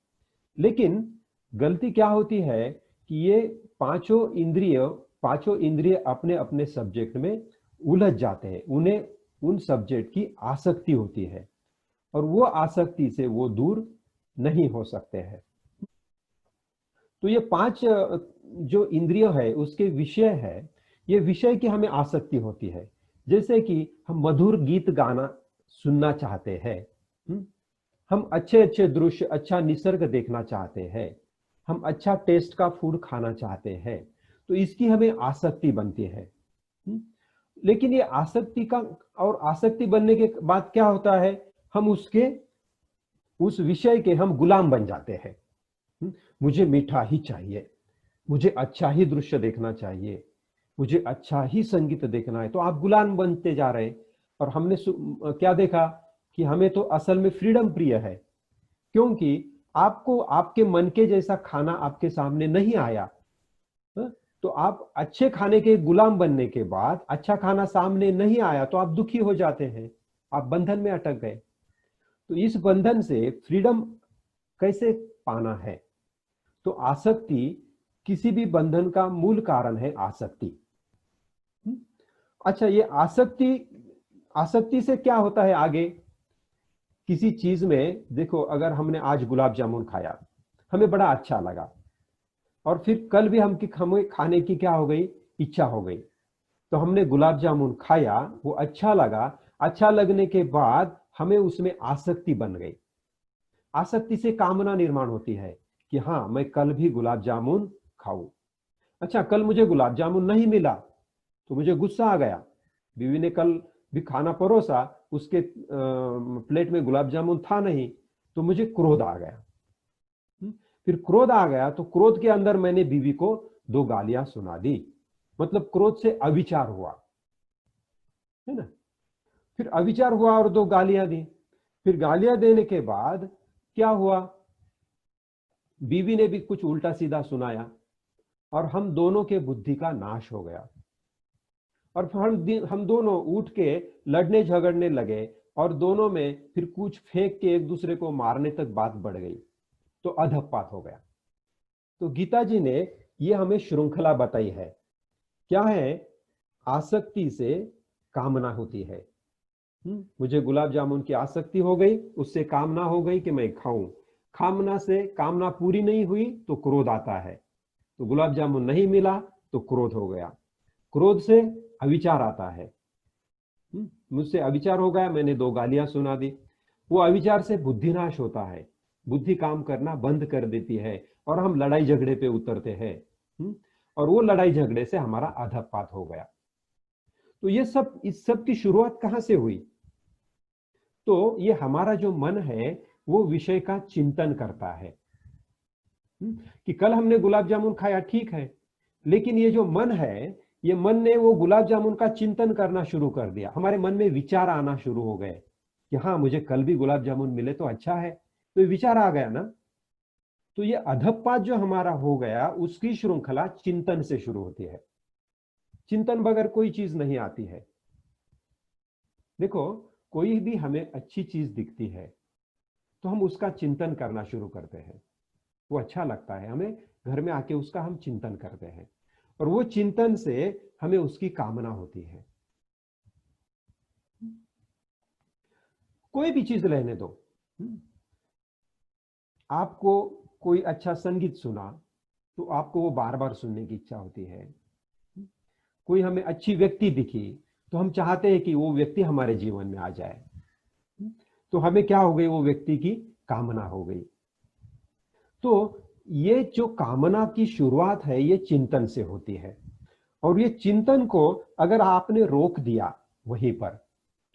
लेकिन गलती क्या होती है कि ये पांचों इंद्रिय अपने अपने सब्जेक्ट में उलझ जाते हैं। उन्हें उन सब्जेक्ट की आसक्ति होती है, और वो आसक्ति से वो दूर नहीं हो सकते हैं। तो ये 5 जो इंद्रिय है उसके विषय है, ये विषय की हमें आसक्ति होती है। जैसे कि हम मधुर गीत गाना सुनना चाहते हैं, हम अच्छे अच्छे दृश्य, अच्छा निसर्ग देखना चाहते हैं, हम अच्छा टेस्ट का फूड खाना चाहते हैं, तो इसकी हमें आसक्ति बनती है। लेकिन ये आसक्ति का, और आसक्ति बनने के बाद क्या होता है, हम उस विषय के हम गुलाम बन जाते हैं। मुझे मीठा ही चाहिए, मुझे अच्छा ही दृश्य देखना चाहिए, मुझे अच्छा ही संगीत देखना है, तो आप गुलाम बनते जा रहे हैं। और हमने क्या देखा कि हमें तो असल में फ्रीडम प्रिय है, क्योंकि आपको आपके मन के जैसा खाना आपके सामने नहीं आया। तो आप अच्छे खाने के गुलाम बनने के बाद अच्छा खाना सामने नहीं आया तो आप दुखी हो जाते हैं, आप बंधन में अटक गए। तो इस बंधन से फ्रीडम कैसे पाना है? तो आसक्ति, किसी भी बंधन का मूल कारण है आसक्ति। अच्छा, ये आसक्ति से क्या होता है आगे? किसी चीज में देखो, अगर हमने आज गुलाब जामुन खाया, हमें बड़ा अच्छा लगा, और फिर कल भी हमें खाने की क्या हो गई, इच्छा हो गई। तो हमने गुलाब जामुन खाया, वो अच्छा लगा, अच्छा लगने के बाद हमें उसमें आसक्ति बन गई। आसक्ति से कामना निर्माण होती है कि हाँ, मैं कल भी गुलाब जामुन खाऊं। अच्छा, कल मुझे गुलाब जामुन नहीं मिला तो मुझे गुस्सा आ गया। बीवी ने कल भी खाना परोसा, उसके प्लेट में गुलाब जामुन था नहीं, तो मुझे क्रोध आ गया। फिर क्रोध आ गया तो क्रोध के अंदर मैंने बीवी को 2 गालियां सुना दी, मतलब क्रोध से अविचार हुआ, है ना। फिर अविचार हुआ और 2 गालियां दी। फिर गालियां देने के बाद क्या हुआ, बीवी ने भी कुछ उल्टा सीधा सुनाया, और हम दोनों के बुद्धि का नाश हो गया। और हम दोनों उठ के लड़ने झगड़ने लगे, और दोनों में फिर कुछ फेंक के एक दूसरे को मारने तक बात बढ़ गई, तो अधपात हो गया। तो गीता जी ने ये हमें श्रृंखला बताई है। क्या है? आसक्ति से कामना होती है। मुझे गुलाब जामुन की आसक्ति हो गई, उससे कामना हो गई कि मैं खाऊं। कामना से कामना पूरी नहीं हुई तो क्रोध आता है, तो गुलाब जामुन नहीं मिला तो क्रोध हो गया। क्रोध से अविचार आता है, मुझसे अविचार हो गया, मैंने 2 गालियां सुना दी। वो अविचार से बुद्धिनाश होता है, बुद्धि काम करना बंद कर देती है, और हम लड़ाई झगड़े पे उतरते हैं, और वो लड़ाई झगड़े से हमारा अधपात हो गया। तो ये सब, इस सब की शुरुआत कहां से हुई? तो ये हमारा जो मन है वो विषय का चिंतन करता है। कि कल हमने गुलाब जामुन खाया, ठीक है, लेकिन ये जो मन है, ये मन ने वो गुलाब जामुन का चिंतन करना शुरू कर दिया। हमारे मन में विचार आना शुरू हो गए कि हाँ, मुझे कल भी गुलाब जामुन मिले तो अच्छा है। तो ये विचार आ गया ना। तो ये अधपात जो हमारा हो गया, उसकी श्रृंखला चिंतन से शुरू होती है। चिंतन बगैर कोई चीज नहीं आती है। देखो, कोई भी हमें अच्छी चीज दिखती है तो हम उसका चिंतन करना शुरू करते हैं। वो अच्छा लगता है हमें, घर में आके उसका हम चिंतन करते हैं, और वो चिंतन से हमें उसकी कामना होती है। कोई भी चीज लेने दो, आपको कोई अच्छा संगीत सुना तो आपको वो बार बार सुनने की इच्छा होती है। कोई हमें अच्छी व्यक्ति दिखी तो हम चाहते हैं कि वो व्यक्ति हमारे जीवन में आ जाए। तो हमें क्या हो गई? वो व्यक्ति की कामना हो गई। तो ये जो कामना की शुरुआत है, ये चिंतन से होती है। और ये चिंतन को अगर आपने रोक दिया वहीं पर,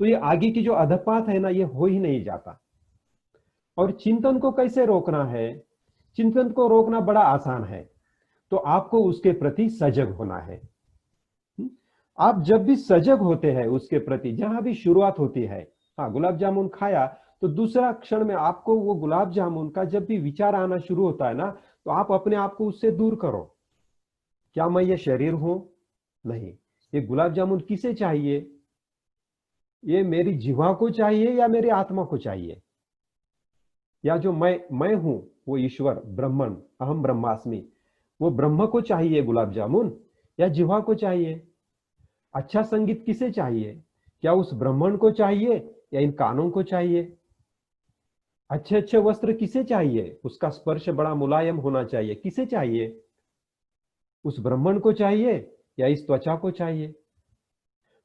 तो ये आगे की जो अधपात है ना, ये हो ही नहीं जाता। और चिंतन को कैसे रोकना है? चिंतन को रोकना बड़ा आसान है। तो आपको उसके प्रति सजग होना है। आप जब भी सजग होते हैं उसके प्रति, जहां भी शुरुआत होती है, हाँ, गुलाब जामुन खाया, तो दूसरा क्षण में आपको वो गुलाब जामुन का जब भी विचार आना शुरू होता है ना, तो आप अपने आप को उससे दूर करो। क्या मैं ये शरीर हूं? नहीं। ये गुलाब जामुन किसे चाहिए? ये मेरी जीवा को चाहिए या मेरी आत्मा को चाहिए? या जो मैं हूं, वो ईश्वर ब्रह्मन, अहम ब्रह्मास्मि, वो ब्रह्म को चाहिए गुलाब जामुन या जीवा को चाहिए? अच्छा संगीत किसे चाहिए? क्या उस ब्राह्मण को चाहिए या इन कानों को चाहिए? अच्छे अच्छे वस्त्र किसे चाहिए? उसका स्पर्श बड़ा मुलायम होना चाहिए, किसे चाहिए? उस ब्राह्मण को चाहिए या इस त्वचा को चाहिए?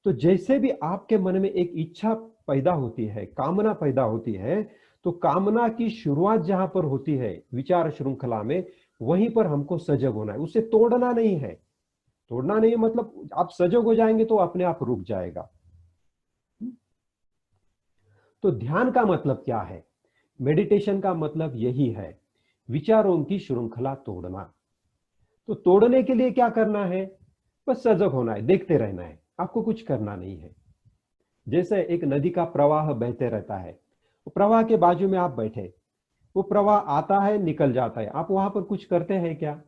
तो जैसे भी आपके मन में एक इच्छा पैदा होती है, कामना पैदा होती है, तो कामना की शुरुआत जहां पर होती है विचार श्रृंखला में, वहीं पर हमको सजग होना है। उसे तोड़ना नहीं है। तोड़ना नहीं मतलब आप सजग हो जाएंगे तो अपने आप रुक जाएगा। तो ध्यान का मतलब क्या है? मेडिटेशन का मतलब यही है, विचारों की श्रृंखला तोड़ना। तो तोड़ने के लिए क्या करना है? बस सजग होना है, देखते रहना है, आपको कुछ करना नहीं है। जैसे एक नदी का प्रवाह बहते रहता है, प्रवाह के बाजू में आप बैठे, वो प्रवाह आता है निकल जाता है, आप वहां पर कुछ करते हैं क्या?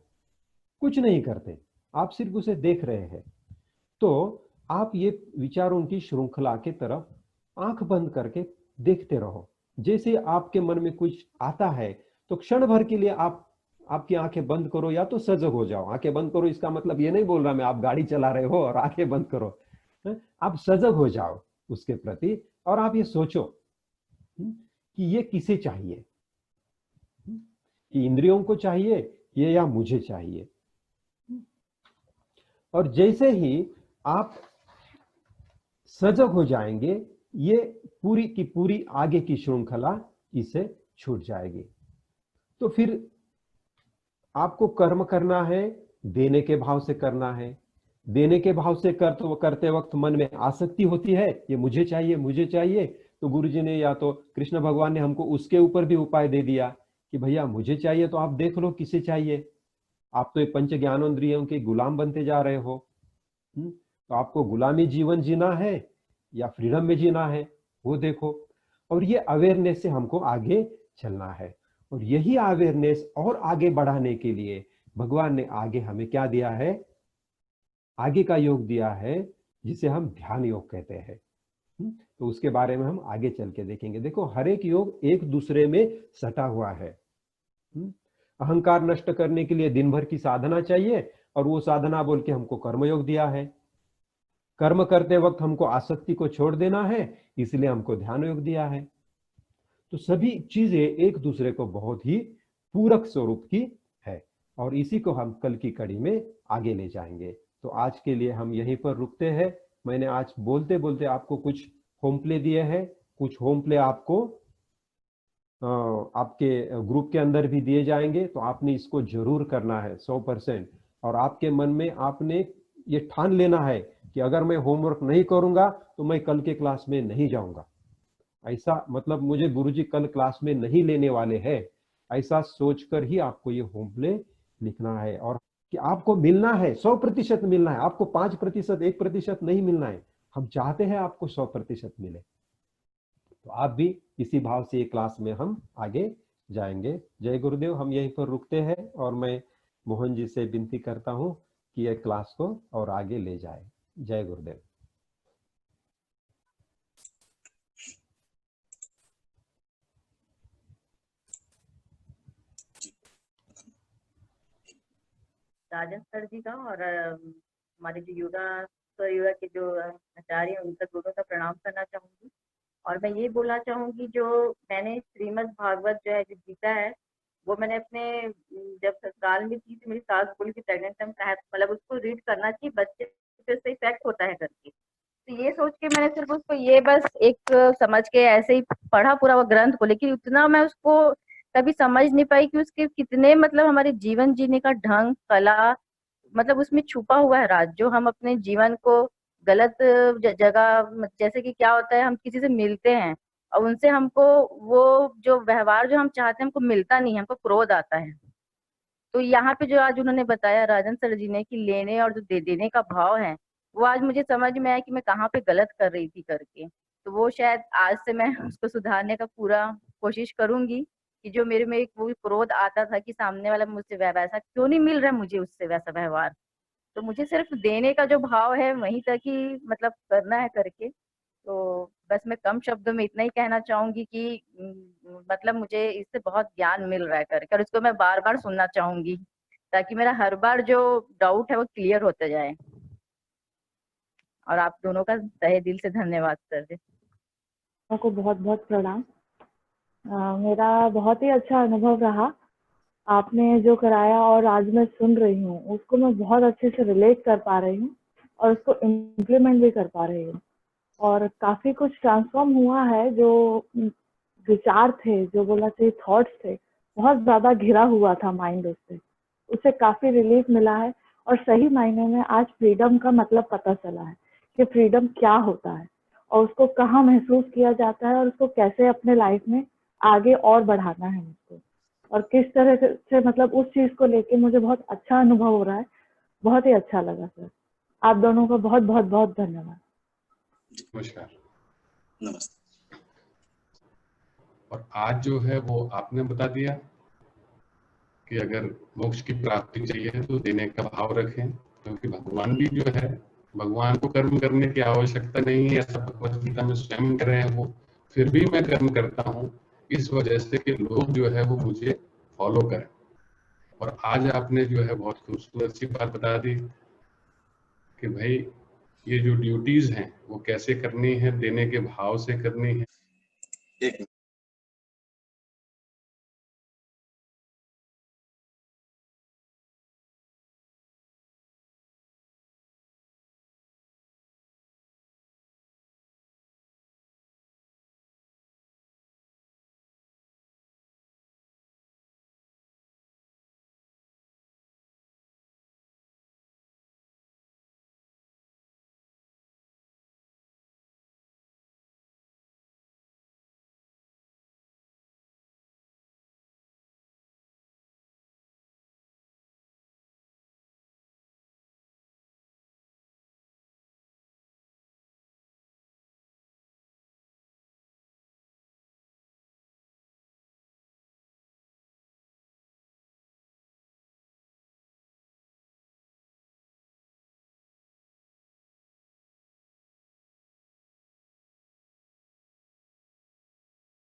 कुछ नहीं करते, आप सिर्फ उसे देख रहे हैं। तो आप ये विचारों की श्रृंखला की तरफ आंख बंद करके देखते रहो। जैसे आपके मन में कुछ आता है तो क्षण भर के लिए आप आपकी आंखें बंद करो, या तो सजग हो जाओ। आंखें बंद करो इसका मतलब ये नहीं बोल रहा मैं आप गाड़ी चला रहे हो और आंखें बंद करो। आप सजग हो जाओ उसके प्रति, और आप ये सोचो कि ये किसे चाहिए, कि इंद्रियों को चाहिए ये या मुझे चाहिए। और जैसे ही आप सजग हो जाएंगे, ये पूरी की पूरी आगे की श्रृंखला इसे छूट जाएगी। तो फिर आपको कर्म करना है, देने के भाव से करना है। देने के भाव से करते वक्त मन में आसक्ति होती है, ये मुझे चाहिए मुझे चाहिए। तो गुरुजी ने या तो कृष्ण भगवान ने हमको उसके ऊपर भी उपाय दे दिया कि भैया मुझे चाहिए तो आप देख लो किसे चाहिए। आप तो ये पंच ज्ञानेंद्रियों के गुलाम बनते जा रहे हो। तो आपको गुलामी जीवन जीना है या फ्रीडम में जीना है, वो देखो। और ये अवेयरनेस से हमको आगे चलना है। और यही अवेयरनेस और आगे बढ़ाने के लिए भगवान ने आगे हमें क्या दिया है? आगे का योग दिया है, जिसे हम ध्यान योग कहते हैं। तो उसके बारे में हम आगे चल के देखेंगे। देखो, हर एक योग एक दूसरे में सटा हुआ है। अहंकार नष्ट करने के लिए दिन भर की साधना चाहिए, और वो साधना बोल के हमको कर्मयोग दिया है। कर्म करते वक्त हमको आसक्ति को छोड़ देना है, इसलिए हमको ध्यान योग दिया है। तो सभी चीजें एक दूसरे को बहुत ही पूरक स्वरूप की है, और इसी को हम कल की कड़ी में आगे ले जाएंगे। तो आज के लिए हम यहीं पर रुकते हैं। मैंने आज बोलते बोलते आपको कुछ होम प्ले दिए हैं। कुछ होम प्ले आपको आपके ग्रुप के अंदर भी दिए जाएंगे, तो आपने इसको जरूर करना है 100%। और आपके मन में आपने ये ठान लेना है कि अगर मैं होमवर्क नहीं करूंगा तो मैं कल के क्लास में नहीं जाऊंगा, ऐसा मतलब मुझे गुरुजी कल क्लास में नहीं लेने वाले हैं, ऐसा सोचकर ही आपको ये होम प्ले लिखना है। और कि आपको मिलना है 100% मिलना है, आपको 5% 1% नहीं मिलना है, हम चाहते हैं आपको 100% मिले। तो आप भी इसी भाव से ये क्लास में हम आगे जाएंगे। जय गुरुदेव। हम यहीं पर रुकते हैं और मैं मोहन जी से विनती करता हूं कि ये क्लास को और आगे ले जाए। जय गुरुदेव। राजन सर जी का और हमारे जो योगा के जो आचार्य हैं उनका दोनों का प्रणाम करना चाहूंगी। और मैं ये बोलना चाहूंगी, जो मैंने श्रीमद् भागवत जो है जो गीता है, वो मैंने अपने जब ससुराल में थी तो मेरी सास बोली कि प्रेगनेंट टाइम मतलब उसको रीड करना चाहिए, बच्चे पे उससे इफेक्ट होता है करके। तो ये सोच के मैंने सिर्फ उसको ये बस एक समझ के ऐसे ही पढ़ा पूरा वो ग्रंथ को, लेकिन उतना मैं उसको कभी समझ नहीं पाई कि उसके कितने मतलब हमारे जीवन जीने का ढंग, कला, मतलब उसमें छुपा हुआ है राज, जो हम अपने जीवन को गलत जगह, जैसे कि क्या होता है हम किसी से मिलते हैं और उनसे हमको वो जो व्यवहार जो हम चाहते हैं हमको मिलता नहीं है, हमको क्रोध आता है। तो यहाँ पे जो आज उन्होंने बताया राजन सर जी ने कि लेने और जो देने का भाव है, वो आज मुझे समझ में आया कि मैं कहाँ पे गलत कर रही थी करके। तो वो शायद आज से मैं उसको सुधारने का पूरा कोशिश करूंगी कि जो मेरे में एक वो क्रोध आता था कि सामने वाला मुझसे वैसा क्यों नहीं मिल रहा है मुझे उससे वैसा व्यवहार, तो मुझे सिर्फ देने का जो भाव है वहीं तक ही मतलब करना है करके। तो बस मैं कम शब्दों में इतना ही कहना चाहूंगी कि मतलब मुझे इससे बहुत ज्ञान मिल रहा है करके, और इसको मैं बार बार सुनना चाहूंगी ताकि मेरा हर बार जो डाउट है वो क्लियर होता जाए। और आप दोनों का तहे दिल से धन्यवाद सर। को बहुत बहुत प्रणाम। मेरा बहुत ही अच्छा अनुभव रहा आपने जो कराया, और आज मैं सुन रही हूँ उसको मैं बहुत अच्छे से रिलेट कर पा रही हूँ और उसको इम्प्लीमेंट भी कर पा रही हूँ। और काफ़ी कुछ ट्रांसफॉर्म हुआ है। जो विचार थे, जो बोला चाहिए थॉट्स थे, बहुत ज़्यादा घिरा हुआ था माइंड उससे काफ़ी रिलीफ मिला है। और सही मायने में आज फ्रीडम का मतलब पता चला है कि फ्रीडम क्या होता है और उसको कहाँ महसूस किया जाता है और उसको कैसे अपने लाइफ में आगे और बढ़ाना है उसको, और किस तरह से मतलब उस चीज़ को लेके मुझे बहुत अच्छा अनुभव हो रहा है। बहुत ही अच्छा लगा सर। आप दोनों का बहुत बहुत बहुत धन्यवाद। नमस्कार। नमस्ते। और आज जो है वो आपने बता दिया कि अगर मोक्ष की प्राप्ति चाहिए तो देने का भाव रखें, क्योंकि भगवान भी जो है, भगवान को कर्म करने की आवश्यकता नहीं है, ऐसा भगवद गीता में स्वयं कर रहे हैं वो, फिर भी मैं कर्म करता हूँ इस वजह से कि लोग जो है वो मुझे फॉलो करें। और आज आपने जो है बहुत खूबसूरत सी बात बता दी कि भाई ये जो ड्यूटीज हैं वो कैसे करनी है, देने के भाव से करनी है। एक